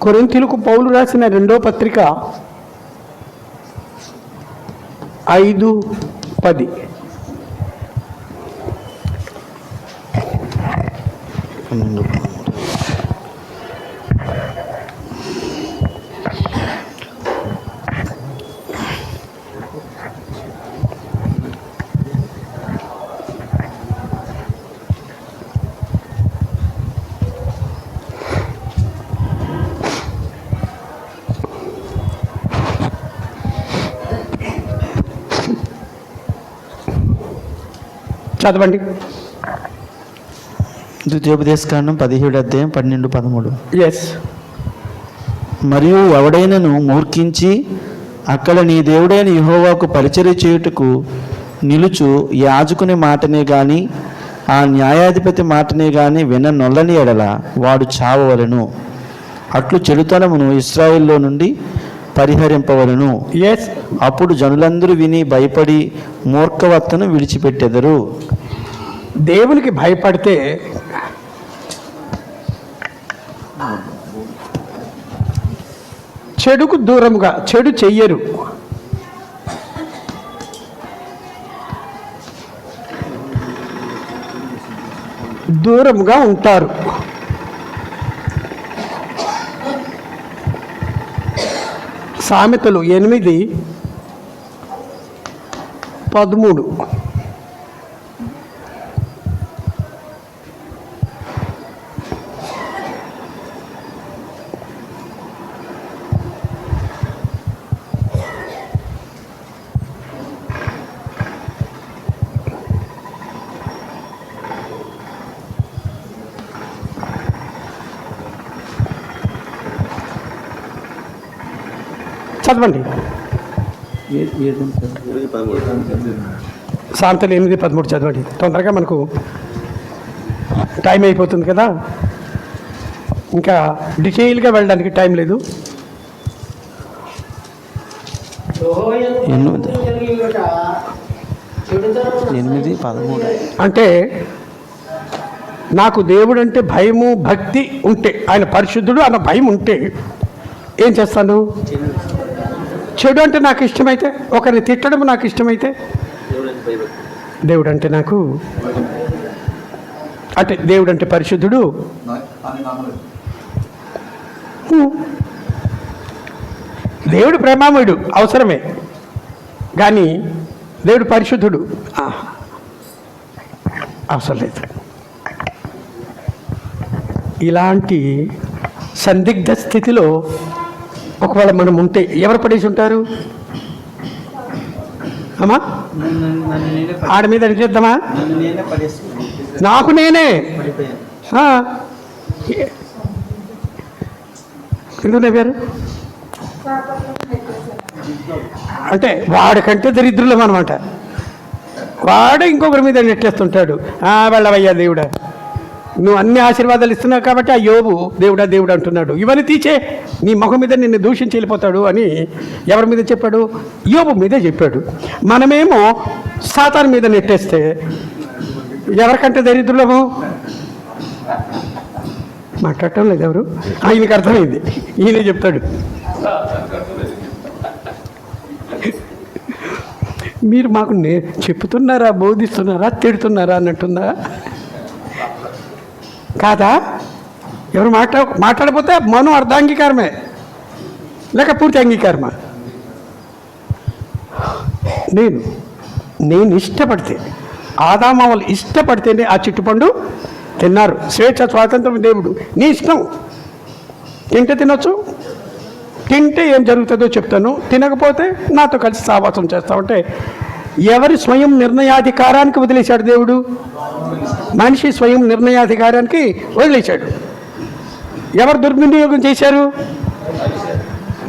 కొరింథీయులకు పౌలు రాసిన 2వ పత్రిక 5:10. చదవండి.
ద్వితీయోపదేశకాండం 17:12-13.
ఎస్.
మరియు ఎవడైనను మూర్ఖించి అక్కడ నీ దేవుడైన యెహోవాకు పరిచర్య చేయుటకు నిలుచు యాజకుని మాటనే గాని ఆ న్యాయాధిపతి మాటనే గాని విననొల్లని ఎడల వాడు చావవలెను. అట్లు చెడుతనమును ఇశ్రాయేల్లో నుండి పరిహరింపవలను.
ఎస్.
అప్పుడు జనులందరూ విని భయపడి మూర్ఖవత్తను విడిచిపెట్టెదరు.
దేవునికి భయపడితే చెడుకు దూరముగా, చెడు చెయ్యరు. దూరముగా ఉంటారు. సామెతలు 8:13. చదవండి. సామెతలు 8:13 చదవండి. తొందరగా మనకు టైం అయిపోతుంది కదా, ఇంకా డీటెయిల్గా వెళ్ళడానికి టైం లేదు.
8:13.
అంటే నాకు దేవుడు అంటే భయము, భక్తి ఉంటే, ఆయన పరిశుద్ధుడు అన్న భయం ఉంటే ఏం చేస్తాను? చెడు అంటే నాకు ఇష్టమైతే, ఒకరిని తిట్టడం నాకు ఇష్టమైతే, దేవుడు అంటే నాకు, అంటే దేవుడు అంటే పరిశుద్ధుడు, దేవుడు ప్రేమామయుడు అవసరమే, కానీ దేవుడు పరిశుద్ధుడు అవసరం లేదు. ఇలాంటి సందిగ్ధ స్థితిలో ఒకవేళ మనం ఉంటే ఎవరు పడేసి ఉంటారు? అమ్మా ఆడ మీద చేద్దామా? నాకు నేనే ఆ. ఎందుకు నవ్వారు? అంటే వాడికంటే దరిద్రులం అనమాట. వాడు ఇంకొకరి మీద నెట్టేస్తుంటాడు. వెళ్ళవయ్యా దేవుడా, నువ్వు అన్ని ఆశీర్వాదాలు ఇస్తున్నావు కాబట్టి ఆ యోబు దేవుడా దేవుడు అంటున్నాడు. ఇవన్నీ తీచే, నీ ముఖం మీద నిన్ను దూషించి వెళ్ళిపోతాడు అని ఎవరి మీద చెప్పాడు? యోబు మీదే చెప్పాడు. మనమేమో సాతాను మీద నెట్టేస్తే ఎవరికంటే దరిద్రులము? మాట్లాడటం లేదు ఎవరు? ఆయనకి అర్థమైంది, ఈయనే చెప్తాడు. మీరు మాకు చెప్తున్నారా, బోధిస్తున్నారా, తిడుతున్నారా అన్నట్టుందా? కాదా? ఎవరు మాట్లాడకపోతే మనం అర్ధాంగీకారమే లేక పూర్తి అంగీకారమా? నేను ఇష్టపడితే, ఆదామావలు ఇష్టపడితేనే ఆ చిట్టుపండు తిన్నారు. స్వేచ్ఛ స్వాతంత్రం దేవుడు, నీ ఇష్టం. తింటే తినొచ్చు, తింటే ఏం జరుగుతుందో చెప్తాను, తినకపోతే నాతో కలిసి సావాసం చేస్తామంటే ఎవరి స్వయం నిర్ణయాధికారానికి వదిలేశాడు దేవుడు? మనిషి స్వయం నిర్ణయాధికారానికి వదిలేశాడు. ఎవరు దుర్వినియోగం చేశారు?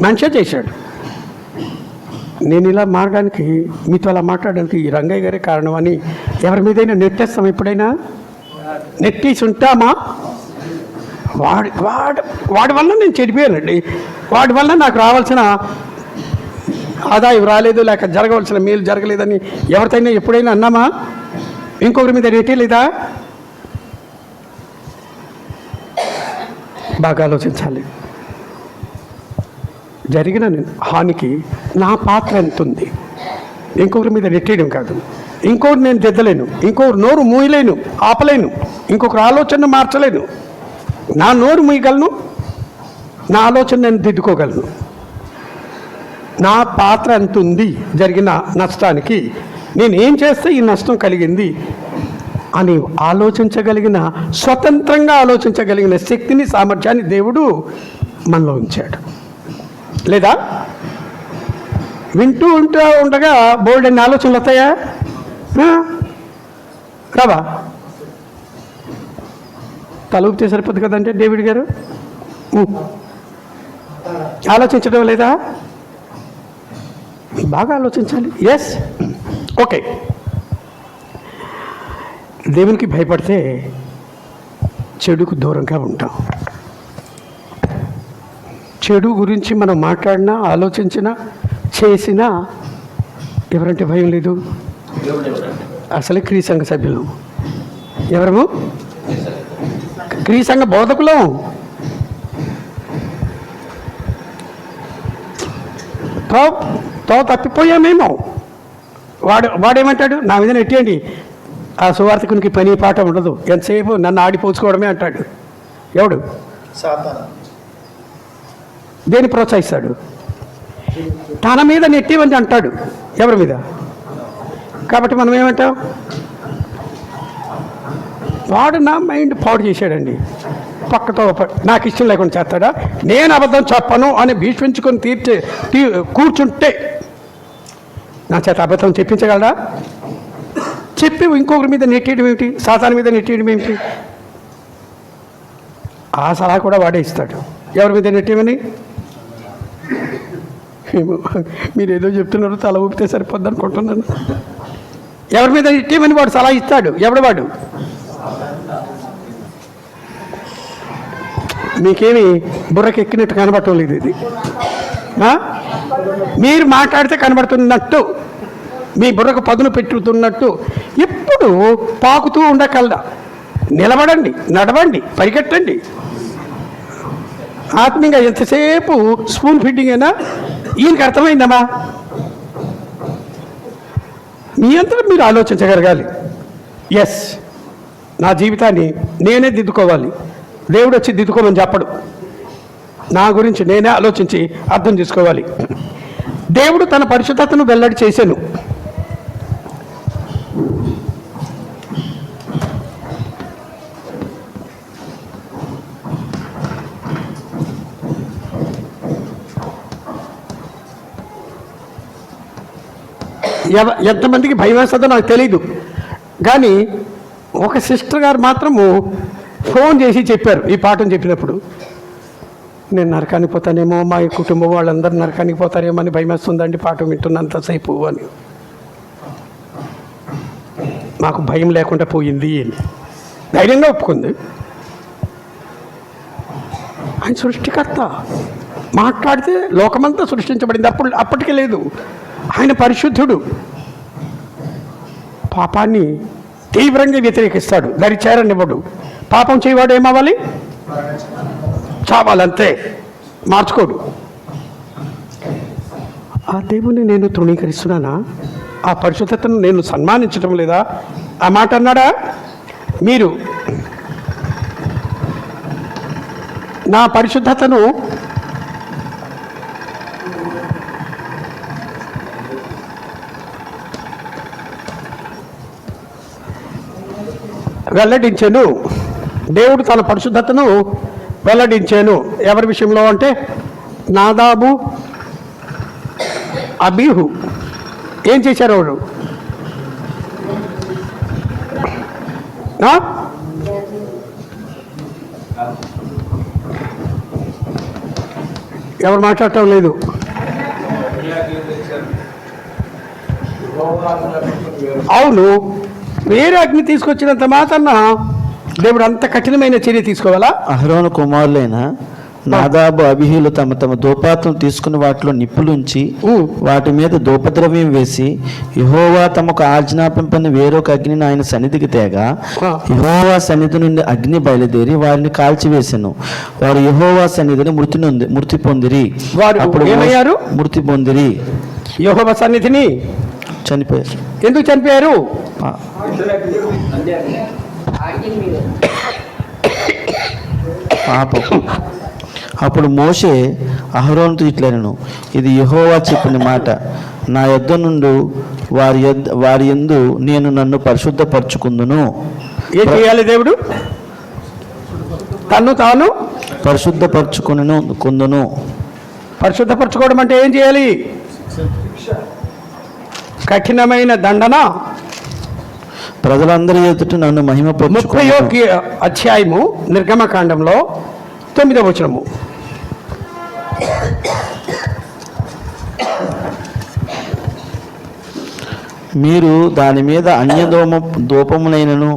మనిషే చేశాడు. నేను ఇలా మారడానికి, మీతో అలా మాట్లాడడానికి ఈ రంగయ్య గారే కారణం అని ఎవరి మీదైనా నెట్టేస్తాం? ఎప్పుడైనా నెట్టేసి ఉంటామా? వాడి వల్ల నేను చెడిపోయానండి, వాడి వల్ల నాకు రావాల్సిన ఆదాయం రాలేదు, లేక జరగవలసిన మేలు జరగలేదని ఎవరితైనా ఎప్పుడైనా అన్నామా? ఇంకొకరి మీద నెట్టేలేదా? బాగా ఆలోచించాలి. జరిగిన హానికి నా పాత్ర ఎంత ఉంది? ఇంకొకరి మీద నెట్టేయడం కాదు. ఇంకొకరు నేను దిద్దలేను, ఇంకొకరు నోరు మూయలేను, ఆపలేను, ఇంకొకరు ఆలోచన మార్చలేను. నా నోరు మూయగలను, నా ఆలోచన నేను దిద్దుకోగలను. నా పాత్ర ఎంత ఉంది జరిగిన నష్టానికి, నేను ఏం చేస్తే ఈ నష్టం కలిగింది అని ఆలోచించగలిగిన, స్వతంత్రంగా ఆలోచించగలిగిన శక్తిని, సామర్థ్యాన్ని దేవుడు మనలో ఉంచాడు. లేదా వింటూ ఉండగా బోల్డ్ అన్ని ఆలోచనలు వస్తాయా? రావా? తలుపుతే సరిపోద్ది కదంటే డేవిడ్ గారు ఆలోచించడం లేదా? బాగా ఆలోచించాలి. Yes, okay. దేవునికి భయపడితే చెడుకు దూరంగా ఉంటాం. చెడు గురించి మనం మాట్లాడినా, ఆలోచించినా, చేసినా ఎవరంటే భయం లేదు. అసలే క్రీ సంఘ సభ్యులం. ఎవరము? క్రీ సంఘ బోధకులం. తో తప్పిపోయామేమో. వాడేమంటాడు? నా మీద నెట్టేయండి, ఆ సువార్థకునికి పని పాట ఉండదు, ఎంతసేపు నన్ను ఆడిపోచుకోవడమే అంటాడు. ఎవడు? దేన్ని ప్రోత్సహిస్తాడు? తన మీద నెట్టేవని అంటాడు. ఎవరి మీద? కాబట్టి మనం ఏమంటాం? వాడు నా మైండ్ పాడు చేశాడండి, పక్కతో నాకు ఇష్టం లేకుండా చేస్తాడా, నేను అబద్ధం చెప్పను అని భీష్మించుకొని కూర్చుంటే నా చేత అబద్ధం చెప్పించగలరా? చెప్పి ఇంకొకరి మీద నెట్టేయడం ఏమిటి? సాతాను మీద నెట్టేయడం ఏమిటి? ఆ సలహా కూడా వాడే ఇస్తాడు. ఎవరి మీద నెట్టేయమని? మీరు ఏదో చెప్తున్నారు, తల ఊపితే సరిపోద్ది అనుకుంటున్నాను. ఎవరి మీద నెట్టేయమని వాడు సలహా ఇస్తాడు. ఎవడు వాడు? మీకేమి బుర్రకి ఎక్కినట్టు కనబడటం లేదు ఇది. మీరు మాట్లాడితే కనబడుతున్నట్టు, మీ బుర్రకు పదును పెట్టుతున్నట్టు ఎప్పుడు పాకుతూ ఉండకల్లా నిలబడండి, నడవండి, పరిగెట్టండి. ఆత్మీయంగా ఎంతసేపు స్పూన్ ఫీడింగ్ అయినా ఈయనకి అర్థమైందమ్మా? మీ అంతా మీరు ఆలోచించగలగాలి. ఎస్, నా జీవితాన్ని నేనే దిద్దుకోవాలి. దేవుడు వచ్చి దిద్దుకోమని చెప్పడు. నా గురించి నేనే ఆలోచించి అర్థం చేసుకోవాలి. దేవుడు తన పరిశుద్ధతను వెల్లడి చేశాను. ఎంతమందికి భయం వేస్తుందో నాకు తెలీదు, కానీ ఒక సిస్టర్ గారు మాత్రము ఫోన్ చేసి చెప్పారు ఈ పాఠం చెప్పినప్పుడు, నేను నరకానికి పోతానేమో, మా కుటుంబం వాళ్ళందరూ నరకానికి పోతారేమో అని భయం వేస్తుందండి పాఠం వింటున్నంతసేపు అని. మాకు భయం లేకుండా పోయింది అని ధైర్యంగా ఒప్పుకుంది. ఆయన సృష్టికర్త, మాట్లాడితే లోకమంతా సృష్టించబడింది. అప్పటికే లేదు. ఆయన పరిశుద్ధుడు, పాపాన్ని తీవ్రంగా వ్యతిరేకిస్తాడు, దారి చేరనివ్వడు. పాపం చేయవాడు ఏమవ్వాలి? చావాలంతే, మార్చుకోడు. ఆ దేవుని నేను తృణీకరిస్తున్నానా? ఆ పరిశుద్ధతను నేను సన్మానించడం లేదా? ఆ మాట అన్నాడా? మీరు నా పరిశుద్ధతను వెల్లడించాను. దేవుడు తన పరిశుద్ధతను వెల్లడించాను. ఎవరి విషయంలో అంటే నాదాబు, అబీహు ఏం చేశారు? వాడు ఎవరు మాట్లాడటం లేదు. అవును, వేరే అగ్ని తీసుకొచ్చినంత మాత్రాన దేవుడు అంత కఠినమైన చర్య తీసుకోవాలా?
అహరోను కుమారులైన నాదాబు, అబీహులు తమ తమ ధూపాత్రం తీసుకుని వాటిలో నిప్పులుంచి వాటి మీద ధూపద్రవ్యం వేసి యెహోవా తమకు ఆజ్ఞాపింపని వేరొక అగ్నిని ఆయన సన్నిధికి తేగా యెహోవా సన్నిధి నుండి అగ్ని బయలుదేరి వారిని కాల్చివేసెను. వారు యెహోవా సన్నిధిని మృతి పొందిరి.
అప్పుడు ఏమయ్యారు?
మృతి పొందిరి.
యెహోవా సన్నిధిని
చనిపోయారు.
ఎందుకు చనిపోయారు?
పాపం. అప్పుడు మోషే అహరోనుతో ఇట్లనెను, ఇది యెహోవా చెప్పిన మాట, నా యొద్ద నుండి వారి యందు నేను నన్ను పరిశుద్ధపరచుకుందును.
ఏం చేయాలి? దేవుడు తన్ను తాను
పరిశుద్ధపరచుకుందును.
పరిశుద్ధపరచుకోవడం అంటే ఏం చేయాలి? కఠినమైన దండన.
ప్రజలందరి ఎదుట నన్ను మహిమపరచుకుందును.
30వ అధ్యాయము నిర్గమకాండంలో 9వ వచనము.
మీరు దాని మీద ధూపమునైనను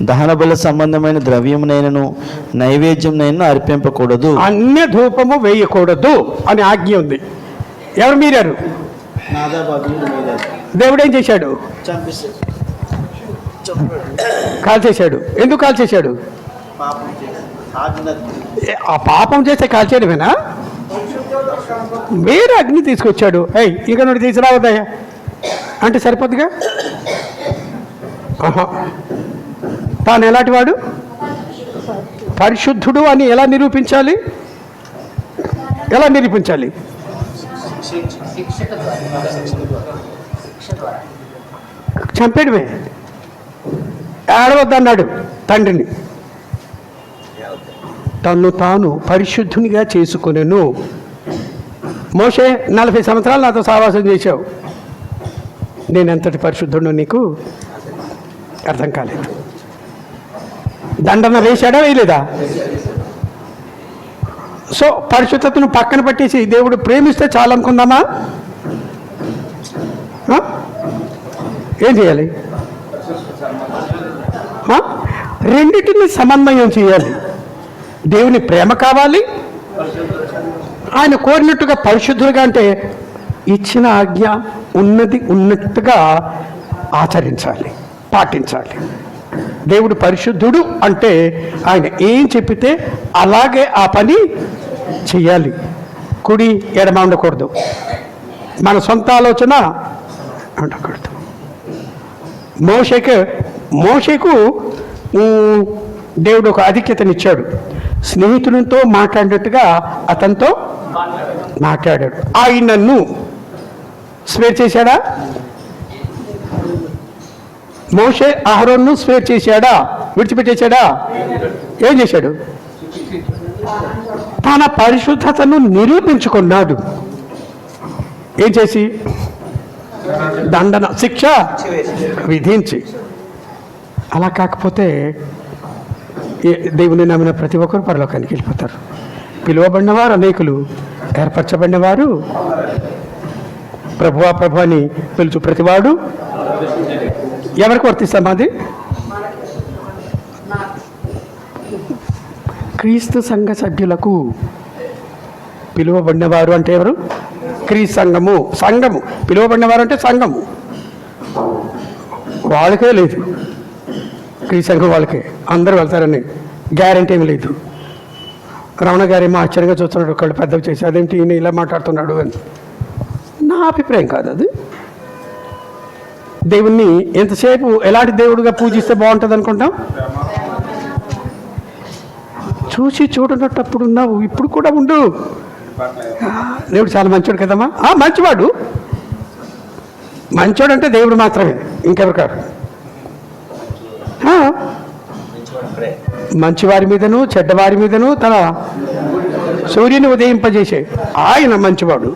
దహన బలి సంబంధమైన ద్రవ్యమునైనను నైవేద్యంనైనా అర్పింపకూడదు.
అన్య ధూపము వేయకూడదు అని ఆజ్ఞ ఉంది. ఎవరు మీరారు? దేవుడు ఏం చేశాడు? కాల్చేశాడు. ఎందుకు కాల్చేశాడు? ఆ పాపం చేస్తే కాల్చేయడమేనా? వేరే అగ్ని తీసుకొచ్చాడు. ఇక నుండి తీసుకురావద్దయ్యా అంటే సరిపోద్దిగా. తాను ఎలాంటి వాడు? పరిశుద్ధుడు అని ఎలా నిరూపించాలి? చంపేయడమే. ఏడవద్దన్నాడు తండ్రిని. తన్ను తాను పరిశుద్ధునిగా చేసుకొనెను. మోషే 40 సంవత్సరాలు నాతో సహవాసం చేశావు, నేనెంతటి పరిశుద్ధుడు నీకు అర్థం కాలేదు. దండన వేశాడా వేయలేదా? సో పరిశుద్ధతను పక్కన పెట్టేసి దేవుడు ప్రేమిస్తే చాలు అనుకుందామా? ఏం చేయాలి? రెండింటిని సమన్వయం చేయాలి. దేవుని ప్రేమ కావాలి, ఆయన కోరినట్టుగా పరిశుద్ధులుగా, అంటే ఇచ్చిన ఆజ్ఞ ఉన్నట్టుగా ఆచరించాలి, పాటించాలి. దేవుడు పరిశుద్ధుడు అంటే ఆయన ఏం చెప్పితే అలాగే ఆ పని చెయ్యాలి. కుడి ఎడమ ఉండకూడదు, మన సొంత ఆలోచన ఉండకూడదు. మోషేకు దేవుడు ఒక ఆధిక్యతనిచ్చాడు. స్నేహితులతో మాట్లాడినట్టుగా అతనితో మాట్లాడాడు. ఆయనను స్వేర్ చేశాడా? మోషే అహరోన్ను స్వేర్ చేశాడా? విడిచిపెట్టేశాడా? ఏం చేశాడు? తన పరిశుద్ధతను నిరూపించుకున్నాడు. ఏం చేసి? దండన శిక్ష విధించి. అలా కాకపోతే దేవుని నమ్మిన ప్రతి ఒక్కరు పరలోకానికి వెళ్ళిపోతారు. పిలువబడిన వారు అనేకులు, ఏర్పరచబడిన వారు ప్రభువా ప్రభు అని పిలుచు ప్రతివాడు ఎవరికి వర్తిస్తాం? అది క్రీస్తు సంఘ సభ్యులకు. పిలువబడిన వారు అంటే ఎవరు? క్రీస్తు సంఘము. సంఘము పిలువబడిన వారు అంటే సంఘము. వాళ్ళకే లేదు, క్రీస్తు సంఘం వాళ్ళకే. అందరూ వెళ్తారని గ్యారంటీ ఏమి లేదు. రమణ గారేమో ఆశ్చర్యంగా చూస్తున్నాడు, ఒకళ్ళు పెద్దవి చేసి, అదేంటి ఈయన ఇలా మాట్లాడుతున్నాడు అని. నా అభిప్రాయం కాదు అది. దేవుణ్ణి ఎంతసేపు ఎలాంటి దేవుడిగా పూజిస్తే బాగుంటుంది అనుకుంటాం? చూసి చూడనట్టప్పుడు ఉన్నావు, ఇప్పుడు కూడా ఉండు. దేవుడు చాలా మంచివాడు కదమ్మా. మంచివాడు. మంచివాడు అంటే దేవుడు మాత్రమే, ఇంకెవరు కాదు. మంచివారి మీదను చెడ్డవారి మీదను తన సూర్యుని ఉదయింపజేసే ఆయన మంచివాడు.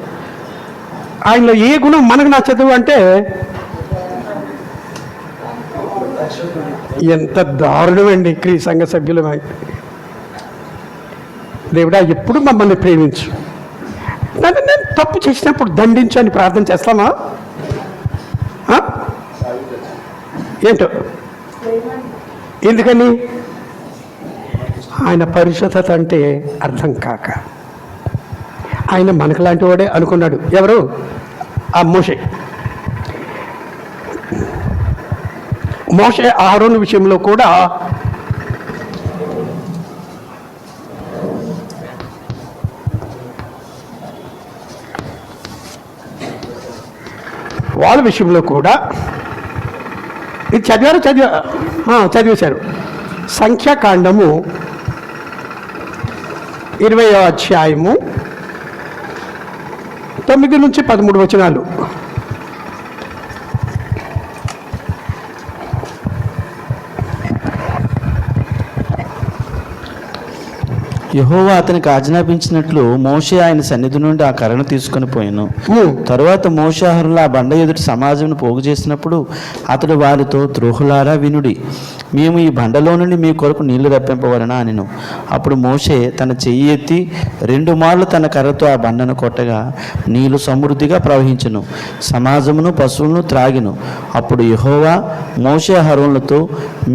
ఆయనలో ఏ గుణం మనకు నచ్చదు అంటే ఎంత దారుణమండి. క్రీస్తు సంఘ సభ్యులమై దేవుడా ఎప్పుడు మమ్మల్ని ప్రేమించు, నన్ను నేను తప్పు చేసినప్పుడు దండించు అని ప్రార్థన చేస్తామా? ఏంటో ఎందుకని? ఆయన పరిశుద్ధత అంటే అర్థం కాక ఆయన మనకు లాంటి వాడే అనుకున్నాడు. ఎవరు? ఆ మోషే. అహరోను విషయంలో కూడా వాళ్ళ విషయంలో కూడా ఇది చదివేశారు. సంఖ్యాకాండము 20వ అధ్యాయము 9 నుంచి 13 వచనాలు.
యెహోవా అతనికి ఆజ్ఞాపించినట్లు మోషే ఆయన సన్నిధి నుండి ఆ కర్రను తీసుకొని పోయాను. తరువాత మోషే అహరోనులు ఆ బండ ఎదుటి సమాజంను పోగు చేసినప్పుడు అతడు వారితో, ద్రోహులారా వినుడి, మేము ఈ బండలో నుండి మీ కొరకు నీళ్లు రప్పింపవలనా అనెను. అప్పుడు మోషే తన చెయ్యి ఎత్తి 2 మార్లు తన కర్రతో ఆ బండను కొట్టగా నీళ్లు సమృద్ధిగా ప్రవహించెను, సమాజమును పశువులను త్రాగెను. అప్పుడు యెహోవా మోషే అహరోనులతో,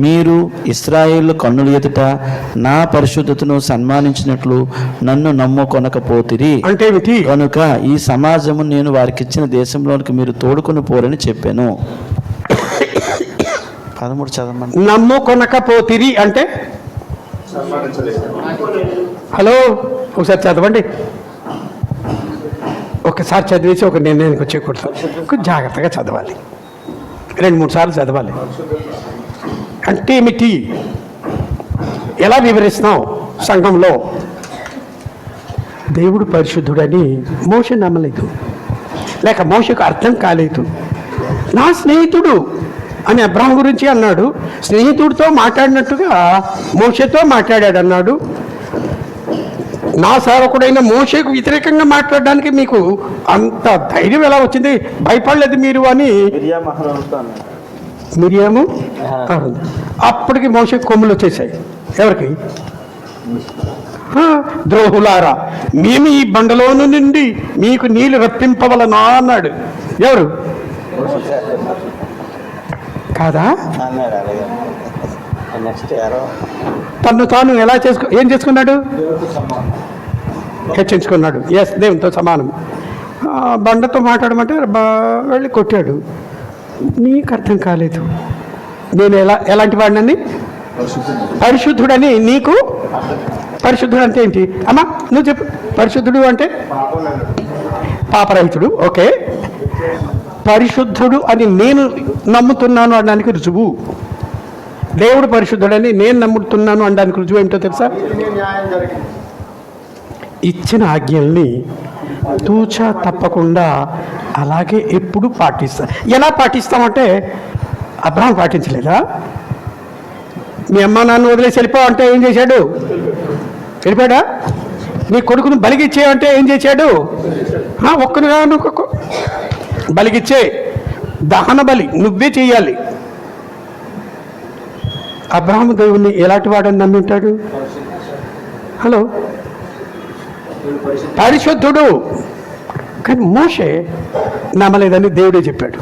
మీరు ఇశ్రాయేలు కన్నుల ఎదుట నా పరిశుద్ధతను సన్మానించినట్లు నన్ను నమ్ముకొనకపోతిరి,
అంటే ఏమిటి?
కనుక ఈ సమాజము నేను వారికిచ్చిన దేశంలోనికి మీరు తోడుకొని పోరని చెప్పాను. 13 చదవమని.
నమ్ముకొనకపోతిరి అంటే హలో ఒకసారి చదవండి. ఒకసారి చదివేసి ఒక నిర్ణయానికి వచ్చేకూడదు. కొంచెం జాగ్రత్తగా చదవాలి, 2-3 సార్లు చదవాలి. అంటే ఏమిటి? ఎలా వివరిస్తున్నావు? సంఘంలో దేవుడు పరిశుద్ధుడని మోషే నమ్మలేదు, లేక మోషకు అర్థం కాలేదు. నా స్నేహితుడు అని అబ్రహాం గురించి అన్నాడు, స్నేహితుడితో మాట్లాడినట్టుగా మోషేతో మాట్లాడాడు అన్నాడు. నా సేవకుడైన మోషేకు వ్యతిరేకంగా మాట్లాడడానికి మీకు అంత ధైర్యం ఎలా వచ్చింది? భయపడలేదు మీరు అని మిరియాము. అప్పటికి మోషే కొమ్ములు వచ్చేసాయి. ఎవరికి? ద్రోహులారా, మేము ఈ బండలోను నుండి మీకు నీళ్లు రప్పింపవలనా అన్నాడు. ఎవరు? కాదా? తను తాను ఎలా ఏం చేసుకున్నాడు? హెచ్చించుకున్నాడు. ఎస్, దేవునితో సమానం. బండతో మాట్లాడమంటే వెళ్ళి కొట్టాడు. నీకు అర్థం కాలేదు. నేను ఎలాంటి వాడినని? పరిశుద్ధుడని. నీకు పరిశుద్ధుడు అంటే ఏంటి అమ్మా? నువ్వు చెప్పు. పరిశుద్ధుడు అంటే పాపరహితుడు. ఓకే, పరిశుద్ధుడు అని నేను నమ్ముతున్నాను అనడానికి రుజువు. దేవుడు పరిశుద్ధుడని నేను నమ్ముతున్నాను అనడానికి రుజువు ఏమిటో తెలుసా? ఇచ్చిన ఆజ్ఞల్ని తూచా తప్పకుండా అలాగే ఎప్పుడు పాటిస్తా. ఎలా పాటిస్తామంటే, అబ్రహాం పాటించలేదా? మీ అమ్మ నాన్న వదిలేసి వెళ్ళిపోవంటే ఏం చేశాడు? వెళ్ళిపోయాడా? నీ కొడుకును బలిగిచ్చేయంటే ఏం చేశాడు? ఒక్కనుగా బలిగిచ్చే. దహన బలి నువ్వే చేయాలి. అబ్రహాము దేవుణ్ణి ఎలాంటి వాడని నమ్మి ఉంటాడు? హలో, పరిశుద్ధుడు. కానీ మోషే నమ్మలేదని దేవుడే చెప్పాడు.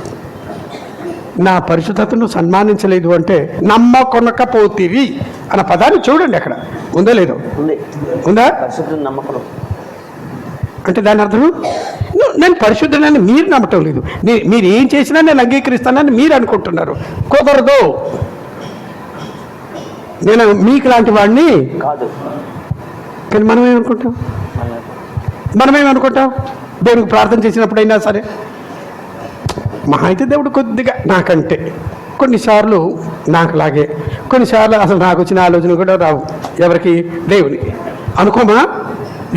నా పరిశుద్ధతను సన్మానించలేదు అంటే నమ్మకొనకపోతివి అన్న పదాన్ని చూడండి, అక్కడ ఉందో లేదో? ఉందా? అంటే దాని అర్థం నేను పరిశుద్ధుడని మీరు నమ్మటం లేదు, మీరు ఏం చేసినా నేను అంగీకరిస్తానని మీరు అనుకుంటున్నారు. కుదరదు. నేను మీకు లాంటి వాడిని కాదు. కానీ మనమేమనుకుంటాం దేవునికి ప్రార్థన చేసినప్పుడైనా సరే, మహా అయితే దేవుడు కొద్దిగా నాకంటే, కొన్నిసార్లు నాకులాగే, కొన్నిసార్లు అసలు నాకు వచ్చిన ఆలోచన కూడా రావు. ఎవరికి? దేవుని. అనుకోమా,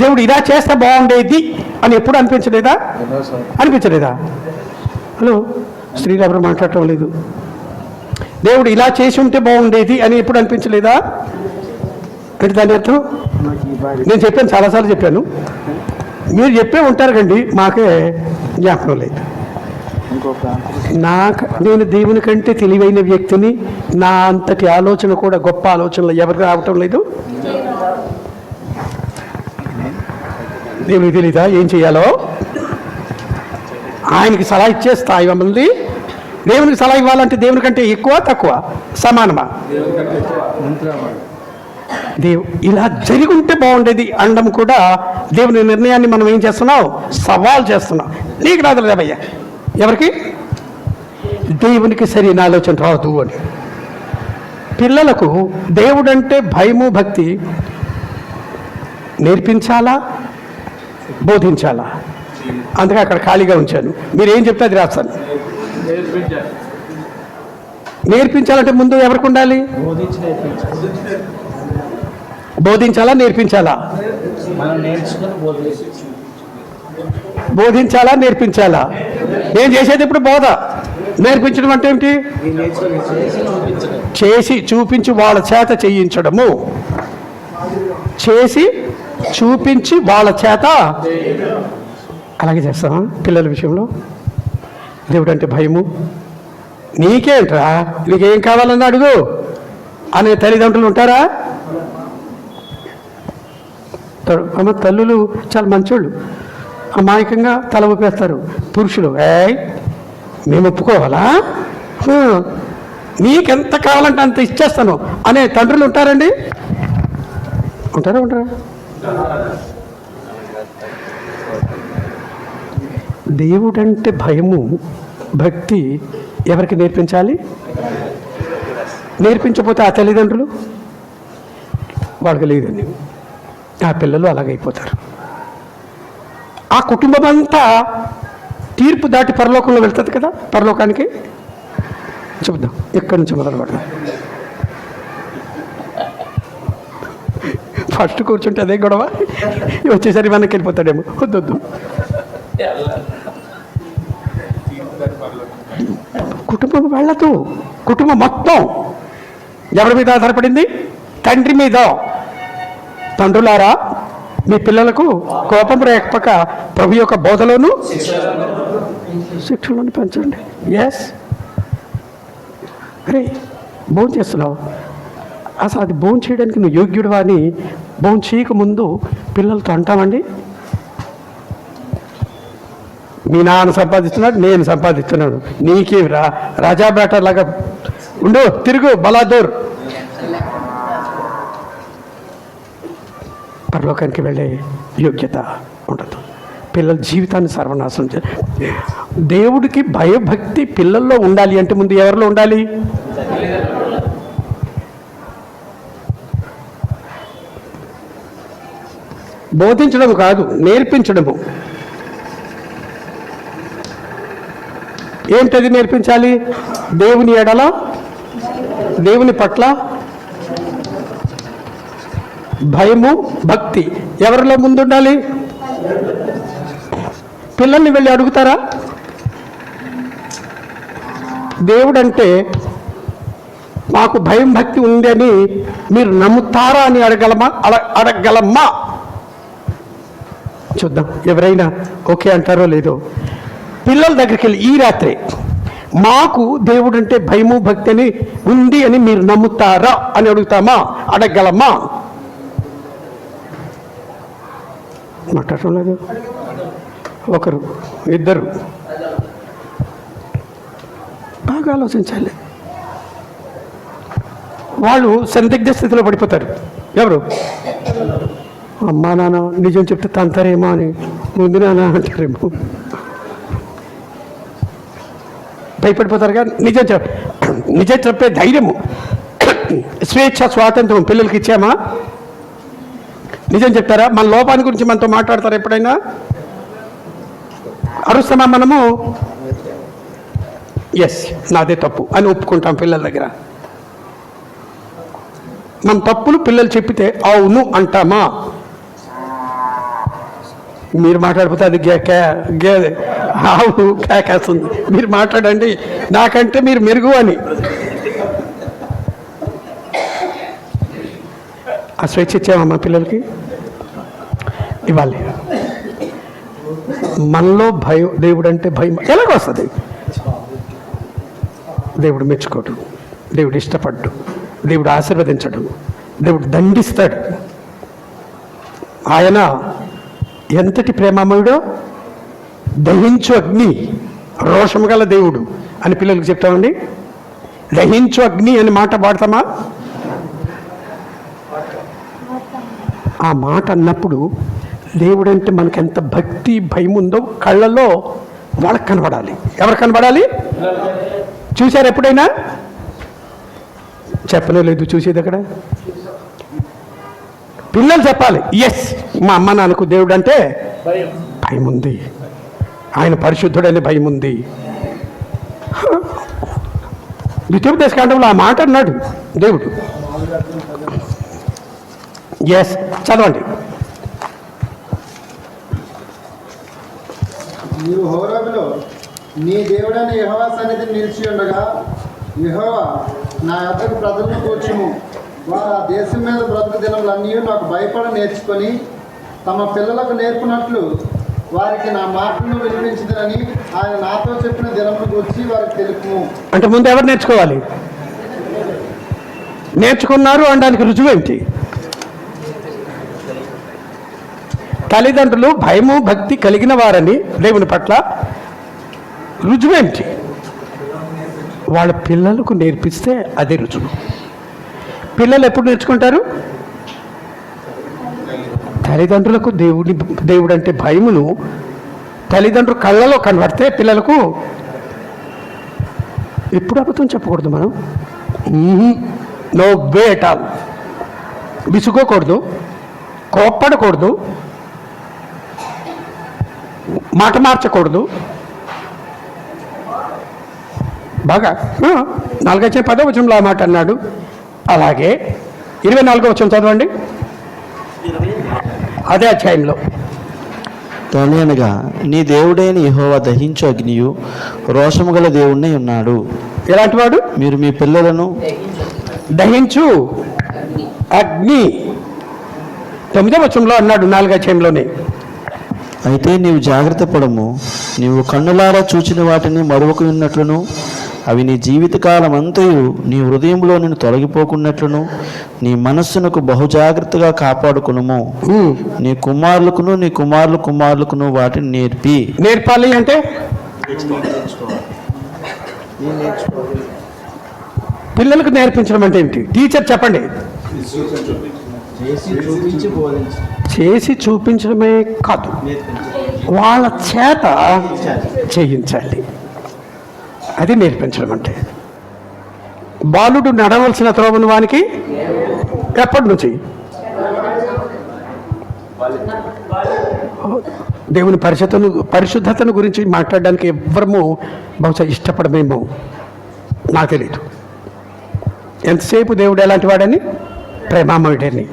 దేవుడు ఇలా చేస్తే బాగుండేది అని ఎప్పుడు అనిపించలేదా? హలో, స్త్రీలు ఎవరు మాట్లాడటం లేదు. దేవుడు ఇలా చేసి ఉంటే బాగుండేది అని ఎప్పుడు అనిపించలేదా? అంటే దాని అర్థం, నేను చెప్పాను, చాలాసార్లు చెప్పాను, మీరు చెప్పే ఉంటారు కండి, మాకే జ్ఞాపకం లేదు. నేను దేవుని కంటే తెలివైన వ్యక్తిని, నా అంతటి ఆలోచన కూడా గొప్ప ఆలోచనలు ఎవరికి రావటం లేదు. దేవునికి తెలీదా ఏం చేయాలో? ఆయనకి సలహా ఇచ్చే స్థాయి మమ్మల్ని. దేవునికి సలహా ఇవ్వాలంటే దేవుని కంటే ఎక్కువ తక్కువ సమానమా? ఇలా జరిగి ఉంటే బాగుండేది అనడం కూడా దేవుని నిర్ణయాన్ని మనం ఏం చేస్తున్నాం? సవాల్ చేస్తున్నాం. నీకు రాదు భయ్యా, ఎవరికి? దేవునికి సరైన ఆలోచన రాదు అని. పిల్లలకు దేవుడంటే భయము భక్తి నేర్పించాలా, బోధించాలా? అందుకే అక్కడ ఖాళీగా ఉంచాను. మీరు ఏం చెప్తే అది రాస్తాను. నేర్పించాలంటే ముందు ఎవరికి ఉండాలి? బోధించాలా, నేర్పించాలా? బోధించాలా, నేర్పించాలా? నేను చేసేది ఇప్పుడు బోధ. నేర్పించడం అంటే ఏమిటి? చేసి చూపించి వాళ్ళ చేత చేయించడము. చేసి చూపించి వాళ్ళ చేత అలాగే చేస్తామా పిల్లల విషయంలో? దేవుడు అంటే భయము. నీకేంట్రా, నీకేం కావాలని అడుగు అనే తల్లిదండ్రులు ఉంటారా? అమ్మ, తల్లులు చాలా మంచోళ్ళు, అమాయకంగా తల ఊపేస్తారు. పురుషులు మేము ఒప్పుకోవాలా, నీకెంత కావాలంటే అంత ఇచ్చేస్తాను అనే తండ్రులు ఉంటారండి? ఉంటారా? దేవుడంటే భయము భక్తి ఎవరికి నేర్పించాలి? నేర్పించకపోతే ఆ తల్లిదండ్రులు వాళ్ళకి లేదండి, ఆ పిల్లలు అలాగైపోతారు. ఆ కుటుంబం అంతా తీర్పు దాటి పరలోకంలో వెళ్తుంది కదా. పరలోకానికి చెబుదాం, ఎక్కడి నుంచి మొదలు పెడదాం? ఫస్ట్ కూర్చుంటే అదే గొడవ, వచ్చేసరి మనకి వెళ్ళిపోతాడేమో. వద్దు, కుటుంబం వెళ్ళదు. కుటుంబం మొత్తం ఎవరి మీద ఆధారపడింది? తండ్రి మీద. తండ్రులారా, మీ పిల్లలకు కోపం రేపక ప్రభు యొక్క బోధలోను శిక్షలోను పెంచండి. ఎస్, అరే భోజనం చేస్తున్నావు, అసలు అది భోజనం చేయడానికి నువ్వు యోగ్యుడువా అని భోజనం చేయకముందు పిల్లలతో అంటామండి. మీ నాన్న సంపాదిస్తున్నాడు, నేను సంపాదిస్తున్నాడు, నీకేం రాజా బేటర్ లాగా ఉండు, తిరుగు బలాదూర్. పరలోకానికి వెళ్ళే యోగ్యత ఉండదు. పిల్లల జీవితాన్ని సర్వనాశనం చేయాలి. దేవుడికి భయభక్తి పిల్లల్లో ఉండాలి అంటే ముందు ఎవరిలో ఉండాలి? బోధించడం కాదు, నేర్పించడము. ఏంటది నేర్పించాలి? దేవుని ఎడల, దేవుని పట్ల భయము భక్తి ఎవరిలో ముందుండాలి? పిల్లల్ని వెళ్ళి అడుగుతారా? దేవుడంటే మాకు భయం భక్తి ఉంది అని మీరు నమ్ముతారా అని అడగలమ్మా? చూద్దాం ఎవరైనా ఓకే అంటారో లేదో. పిల్లల దగ్గరికి వెళ్ళి ఈ రాత్రి మాకు దేవుడు అంటే భయము భక్తి అని ఉంది అని మీరు నమ్ముతారా అని అడుగుతామా, అడగలమా? మాట్లాడటం లేదు. ఒకరు ఇద్దరు బాగా ఆలోచించాలి. వాళ్ళు సందిగ్ధ స్థితిలో పడిపోతారు. ఎవరు? అమ్మా నాన్న నిజం చెప్తే తంతారేమో అని ముందు నాన్న అంటారేమో, భయపడిపోతారుగా. నిజం చెప్పే ధైర్యము, స్వేచ్ఛ, స్వాతంత్రం పిల్లలకి ఇచ్చామా? నిజం చెప్తారా? మన లోపాన్ని గురించి మనతో మాట్లాడతారా? ఎప్పుడైనా అరుస్తామా మనము? ఎస్ నాదే తప్పు అని ఒప్పుకుంటాం పిల్లల దగ్గర. మన తప్పులు పిల్లలు చెప్పితే అవును అంటామా? మీరు మాట్లాడిపోతే అది ఆవు కేకేస్తుంది. మీరు మాట్లాడండి, నాకంటే మీరు మెరుగు అని. ఆ స్వేచ్ఛ ఇచ్చామా మా పిల్లలకి? ఇవ్వాలి. మనలో భయం, దేవుడు అంటే భయం ఎలాగొస్తుంది? దేవుడు మెచ్చుకోడు, దేవుడు ఇష్టపడ్డు, దేవుడు ఆశీర్వదించడు, దేవుడు దండిస్తాడు. ఆయన ఎంతటి ప్రేమమయుడో, దహించు అగ్ని, రోషము గల దేవుడు అని పిల్లలకు చెప్తామండి. దహించు అగ్ని అని మాట వాడతామా? ఆ మాట అన్నప్పుడు దేవుడు అంటే మనకి ఎంత భక్తి భయం ఉందో కళ్ళలో వాళ్ళకి కనబడాలి. ఎవరు కనబడాలి? చూశారు ఎప్పుడైనా? చెప్పలేదు చూసేది అక్కడ. పిల్లలు చెప్పాలి, ఎస్ మా అమ్మ నాన్నకు దేవుడు అంటే భయం ఉంది, ఆయన పరిశుద్ధుడని భయం ఉంది. ద్వితీయోపదేశ కాండంలో ఆ మాట అన్నాడు దేవుడు. ఎస్ చదవండి.
నీవు హోరేబులో నీ దేవుడైన యెహోవా సన్నిధిని నిలిచి ఉండగా, యెహోవా నా యొద్దకు ప్రజలను కూర్చుము, వారు ఆ దేశం మీద బ్రతుకు దినములన్నీ నాకు భయపడ నేర్చుకొని తమ పిల్లలకు నేర్పినట్లు వారికి నా మాటలను వినిపించదని ఆయన నాతో చెప్పిన దినమును గురించి వారికి తెలుపుము.
అంటే ముందు ఎవరు నేర్చుకోవాలి? నేర్చుకున్నారు అనడానికి రుజువేంటి? తల్లిదండ్రులు భయము భక్తి కలిగిన వారని దేవుని పట్ల రుజువేంటి? వాళ్ళ పిల్లలకు నేర్పిస్తే అదే రుజువు. పిల్లలు ఎప్పుడు నేర్చుకుంటారు? తల్లిదండ్రులకు దేవుడు అంటే భయమును తల్లిదండ్రులు కళ్ళలో కనబడితే పిల్లలకు ఎప్పుడు అబద్ధం చెప్పకూడదు. మనం నో వే ఎట్ ఆల్. విసుకోకూడదు, కోప్పడకూడదు, మాట మార్చకూడదు. బాగా 4:10 వచనంలో ఆ మాట అన్నాడు. అలాగే 24వ వచనం చదవండి, అదే అధ్యాయంలో.
అనగా నీ దేవుడైన యెహోవా దహించు అగ్నియు రోషము గల దేవుణ్ణి ఉన్నాడు.
ఎలాంటి వాడు?
మీరు మీ పిల్లలను
దహించు అగ్ని 9వ వచనంలో అన్నాడు, 4వ అధ్యాయంలోనే.
అయితే నీవు జాగ్రత్త పడము, నీవు కన్నులారా చూచిన వాటిని మరొక ఉన్నట్లును, అవి నీ జీవితకాలం అంతయు నీ హృదయంలో నేను తొలగిపోకున్నట్లును నీ మనస్సునకు బహుజాగ్రత్తగా కాపాడుకునుము. నీ కుమారులకును నీ కుమారులకును వాటిని నేర్పాలి.
అంటే పిల్లలకు నేర్పించడం అంటే ఏంటి? టీచర్ చెప్పండి. చేసి చూపించడమే కాదు, వాళ్ళ చేత చేయించాలి. అది నేర్పించడం అంటే. బాలుడు నడవలసిన త్రోవను వానికి ఎప్పటి నుంచి? దేవుని పరిశుద్ధతను గురించి మాట్లాడడానికి ఎవ్వరము బహుశా ఇష్టపడమేమో, నాకు తెలియదు. ఎంతసేపు దేవుడు ఎలాంటి వాడని? ప్రేమామయుడని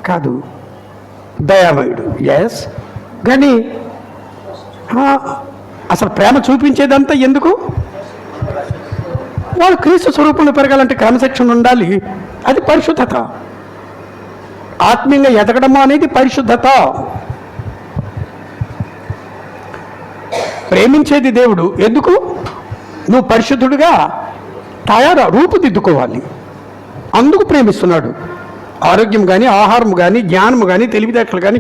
కాదు, దయామయుడు. ఎస్, కానీ అసలు ప్రేమ చూపించేదంతా ఎందుకు? వాళ్ళు క్రీస్తు స్వరూపంలో పెరగాలంటే క్రమశిక్షణ ఉండాలి. అది పరిశుద్ధత. ఆత్మీయంగా ఎదగడము అనేది పరిశుద్ధత. ప్రేమించేది దేవుడు ఎందుకు? నువ్వు పరిశుద్ధుడిగా రూపుదిద్దుకోవాలి. అందుకు ప్రేమిస్తున్నాడు. ఆరోగ్యం కానీ, ఆహారం కానీ, జ్ఞానం కానీ, తెలివితేటలు కానీ,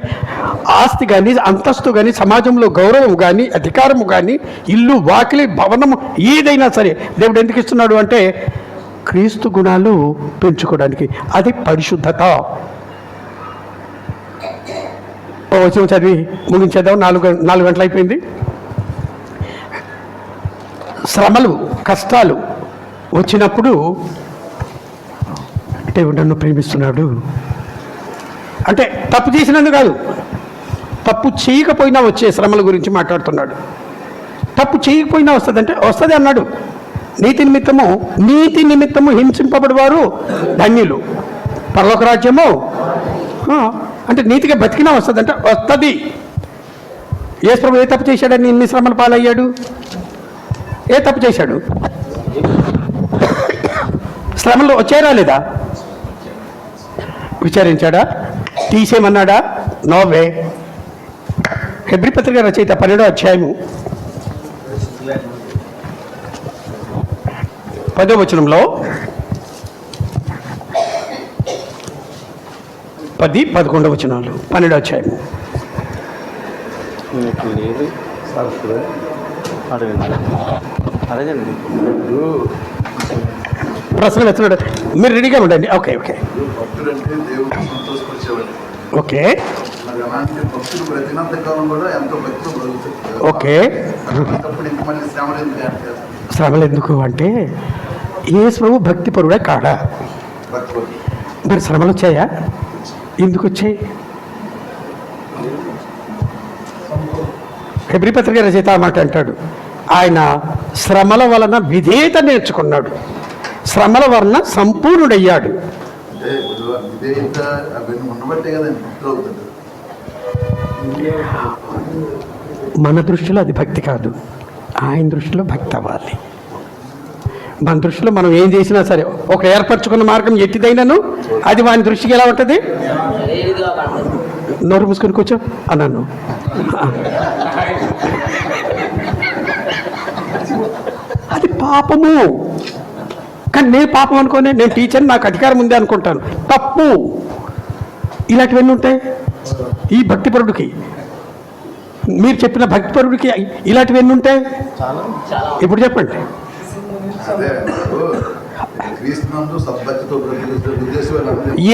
ఆస్తి కానీ, అంతస్తు కానీ, సమాజంలో గౌరవం కానీ, అధికారము కానీ, ఇల్లు, వాకిలి, భవనము ఏదైనా సరే దేవుడు ఎందుకు ఇస్తున్నాడు అంటే క్రీస్తు గుణాలు పెంచుకోవడానికి. అది పరిశుద్ధత. వచ్చిన చదివి ముగించేద్దాం. 4 గంటలు అయిపోయింది. శ్రమలు, కష్టాలు వచ్చినప్పుడు దేవుడు నన్ను ప్రేమిస్తున్నాడు అంటే తప్పు చేసినందుకు కాదు, తప్పు చేయకపోయినా వచ్చే శ్రమల గురించి మాట్లాడుతున్నాడు. తప్పు చేయకపోయినా వస్తుందంటే వస్తుంది అన్నాడు. నీతి నిమిత్తము హింసింపబడేవారు ధన్యులు, పరలోక రాజ్యము. అంటే నీతిగా బతికినా వస్తుందంటే వస్తుంది. యేసు ప్రభువు ఏ తప్పు చేశాడని ఇన్ని శ్రమల పాలయ్యాడు? ఏ తప్పు చేశాడు? శ్రమలు వచ్చారా లేదా? విచారించాడా? తీసేయమన్నాడా? నోవే. హెబ్రీ పత్రిక రచయిత 12వ అధ్యాయము 10వ వచనంలో 10-11 వచనాలు 12వ అధ్యాయము. ప్రశ్న ఎత్తున్నాడు. మీరు రెడీగా ఉండండి. Okay okay okay okay. శ్రమలు ఎందుకు అంటే యేసు ప్రభు భక్తి పరుడే కాడా? మరి శ్రమలు వచ్చాయా? ఎందుకు వచ్చాయి? హెబ్రీ పత్రిక రచయిత మాట అంటాడు, ఆయన శ్రమల వలన విధేయత నేర్చుకున్నాడు, శ్రమల వలన సంపూర్ణుడయ్యాడు. మన దృష్టిలో అది భక్తి కాదు, ఆయన దృష్టిలో భక్తి అవ్వాలి. మన దృష్టిలో మనం ఏం చేసినా సరే ఒక ఏర్పరచుకున్న మార్గం ఎట్టిదైనాను అది వాని దృష్టికి ఎలా ఉంటుంది? నోరు మూసుకొని కూర్చో అన్నాను. అది పాపము. కానీ నేను పాపం అనుకోనే, నేను టీచర్, నాకు అధికారం ఉంది అనుకుంటాను. తప్పు. ఇలాంటివన్నీ ఉంటాయి ఈ భక్తిపరుడికి. మీరు చెప్పిన భక్తిపరుడికి ఇలాంటివన్నీ ఉంటాయి. ఇప్పుడు చెప్పండి.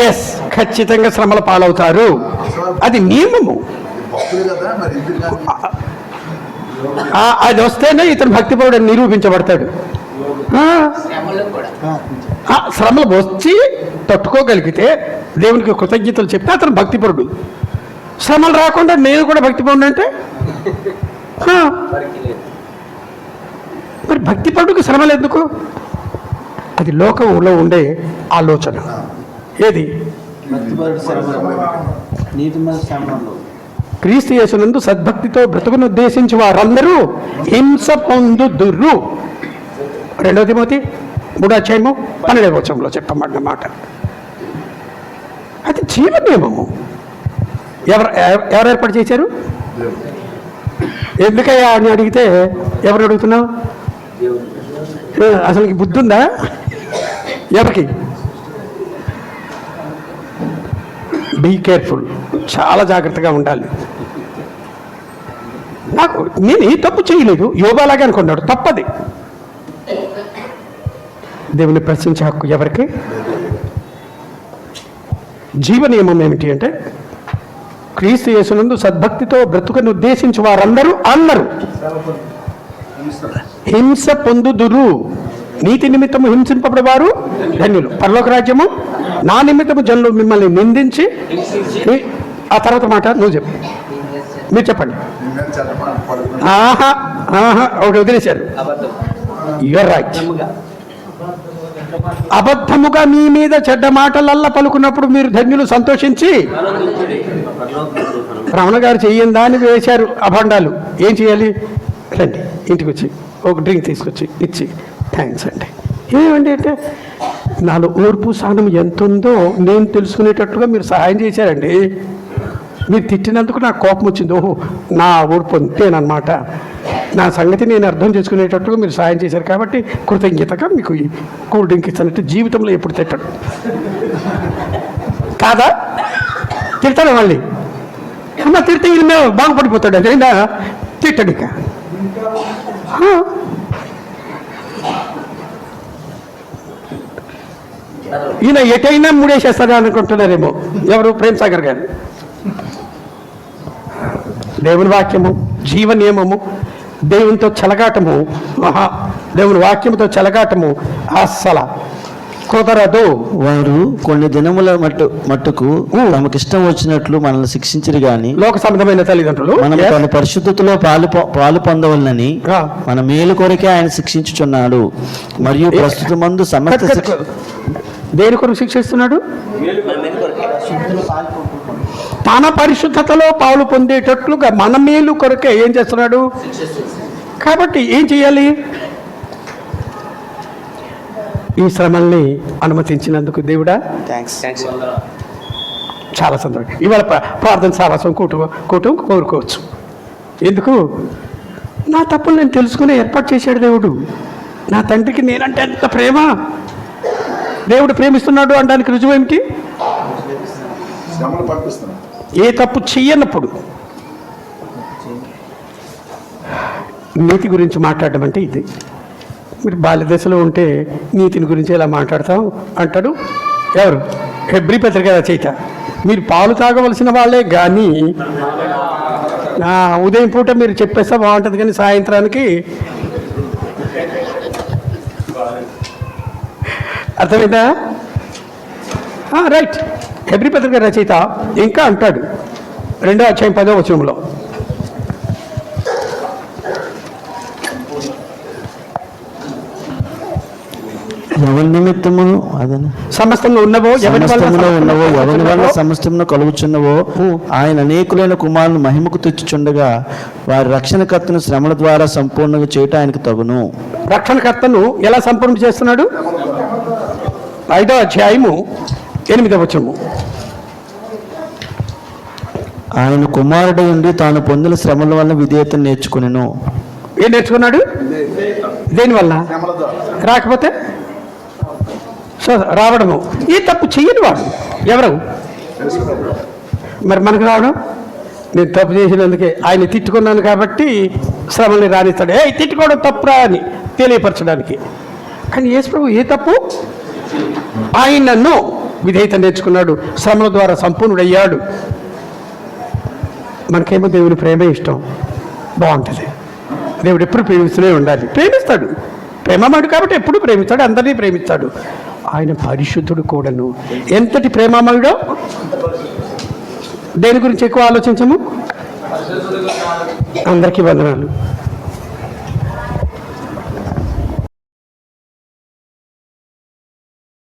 ఎస్, ఖచ్చితంగా శ్రమల పాలవుతారు. అది నియమము. అది వస్తేనే ఇతను భక్తిపరుడు నిరూపించబడతాడు. శ్రమలు వచ్చి తట్టుకోగలిగితే దేవునికి కృతజ్ఞతలు చెప్తే అతను భక్తిపరుడు. శ్రమలు రాకుండా నేను కూడా భక్తిపరుడు అంటే మరి భక్తిపరుడికి శ్రమలు ఎందుకు? అది లోకంలో ఉండే ఆలోచన. ఏది? క్రీస్తు యేసునందు సద్భక్తితో బ్రతుకును ఉద్దేశించి వారందరూ హింస పొందుదురు. 2 తిమోతి 3వ అధ్యాయము 12వ వచనంలో చెప్పబడిన మాట. అది జీవ నియమము. ఎవరు ఏర్పాటు చేశారు? ఎందుకయ్యా అని అడిగితే ఎవరు అడుగుతున్నావు? అసలుకి బుద్ధి ఉందా ఎవరికి? బీ కేర్ఫుల్, చాలా జాగ్రత్తగా ఉండాలి. నేను ఈ తప్పు చేయలేదు, యోగాలాగే అనుకున్నాడు, తప్పది. దేవుని ప్రశ్నించే హక్కు ఎవరికి? జీవ నియమం ఏమిటి అంటే క్రీస్తు యేసునందు సద్భక్తితో బ్రతుకును ఉద్దేశించి వారందరూ అందరూ హింస పొందుదురు. నీతి నిమిత్తము హింసింపబడేవారు ధన్యులు, పరలోక రాజ్యము. నా నిమిత్తము జనులు మిమ్మల్ని నిందించి, ఆ తర్వాత మాట నువ్వు చెప్పు, మీరు చెప్పండి. ఒకటి వదిలేశారు. You're right. అబద్ధముగా మీ మీద చెడ్డ మాటలల్లా పలుకున్నప్పుడు మీరు ధన్యులు, సంతోషించి. రమణ గారు చెయ్యిందా అని వేశారు అభండాలు. ఏం చేయాలి? రండి ఇంటికి వచ్చి ఒక డ్రింక్ తీసుకొచ్చి ఇచ్చి థ్యాంక్స్ అండి. ఏమండి అంటే నాలో ఓర్పు సహనం ఎంత ఉందో నేను తెలుసుకునేటట్టుగా మీరు సహాయం చేశారండి. మీరు తిట్టినందుకు నాకు కోపం వచ్చింది. ఓహో, నా ఓర్పు అంతేనమాట. నా సంగతి నేను అర్థం చేసుకునేటట్టుగా మీరు సాయం చేశారు కాబట్టి కృతజ్ఞతగా మీకు ఈ కూల్ డ్రింక్ ఇస్తానంటే జీవితంలో ఎప్పుడు తిట్టడు కాదా? తిడతాను మళ్ళీ అమ్మ తిడితే ఈయన మేము బాగుపడిపోతాడు అంటే అయినా తిట్టడు ఇక. ఈయన ఎటైనా మూడేసేస్తాడు అనుకుంటున్నారేమో ఎవరు? ప్రేమ్ సాగర్ గారు. దేవుని వాక్యము జీవ నియమము, దేవునితో చెలగాటము, దేవుని వాక్యముతో చెలగాటము అస్సల కుదరదు.
వారు కొన్ని దినముల మట్టుకు తమకిష్టం వచ్చినట్లు మనల్ని శిక్షించరు గాని
లోక సంబంధమైన తల్లిదండ్రులు
మనం తన పరిశుద్ధతలో పాలు పొందవలనని మన మేలు కొరకే ఆయన శిక్షించుచున్నాడు. మరియు ప్రస్తుతమందు సమస్త
దేని కొరకు శిక్షిస్తున్నాడు? తన పరిశుద్ధతలో పాలు పొందేటట్లుగా మన మేలు కొరకే ఏం చేస్తున్నాడు? కాబట్టి ఏం చేయాలి? ఈ శ్రమల్ని అనుమతించినందుకు దేవుడా చాలా సంతోషం. ఇవాళ ప్రార్థన సావాసం కూటం కోరుకోవచ్చు. ఎందుకు? నా తప్పులు నేను తెలుసుకుని ఏర్పాటు చేశాడు దేవుడు. నా తండ్రికి నేనంటే ఎంత ప్రేమ, దేవుడు ప్రేమిస్తున్నాడు అనడానికి రుజువు ఏమిటి? ఏ తప్పు చెయ్యనప్పుడు. నీతి గురించి మాట్లాడడం అంటే ఇది. మీరు బాల్యదశలో ఉంటే నీతిని గురించి ఎలా మాట్లాడతాం అంటాడు ఎవరు? హెబ్రీ పత్రిక రచయిత. మీరు పాలు తాగవలసిన వాళ్ళే కానీ ఉదయం పూట మీరు చెప్పేస్తే బాగుంటుంది, కానీ సాయంత్రానికి అర్థమైందా? రైట్. హెబ్రీ పత్రిక రచయిత ఇంకా అంటాడు 2వ అధ్యాయం 10వ వచనంలో,
ఎవరి నిమిత్తమును అదను
సమస్తంలో ఉన్నవో
ఎవరి వల్ల సమస్తమును కలుగుచున్నవో ఆయన అనేకులైన కుమారులను మహిమకు తెచ్చుచుండగా వారి రక్షణకర్తను శ్రమల ద్వారా సంపూర్ణంగా చేయటం ఆయనకు తగును.
రక్షణకర్తను ఎలా సంపూర్ణ చేస్తున్నాడు? 5వ అధ్యాయము 8వ వచనము,
ఆయన కుమారుడు ఉండి తాను పొందిన శ్రమల వల్ల విధేయతను నేర్చుకునేను.
ఏం నేర్చుకున్నాడు? దేనివల్ల? రాకపోతే రావడము. ఈ తప్పు చెయ్యని వాడు ఎవరు? మరి మనకు రావడం, నేను తప్పు చేసినందుకే ఆయన తిట్టుకున్నాను కాబట్టి శ్రమల్ని రానిస్తాడు. తిట్టుకోవడం తప్పురా అని తెలియపరచడానికి. కానీ యేసు ప్రభు ఏ తప్పు? ఆయనను విధేయత నేర్చుకున్నాడు, శ్రమల ద్వారా సంపూర్ణుడయ్యాడు. మనకేమో దేవుని ప్రేమే ఇష్టం, బాగుంటుంది. దేవుడు ఎప్పుడు ప్రేమిస్తూనే ఉండాలి. ప్రేమిస్తాడు, ప్రేమమాడు కాబట్టి ఎప్పుడు ప్రేమిస్తాడు, అందరినీ ప్రేమిస్తాడు. ఆయన పరిశుద్ధుడు కూడాను. ఎంతటి ప్రేమమయుడో! దేని గురించి ఎక్కువ ఆలోచించము? అందరికీ వందనాలు.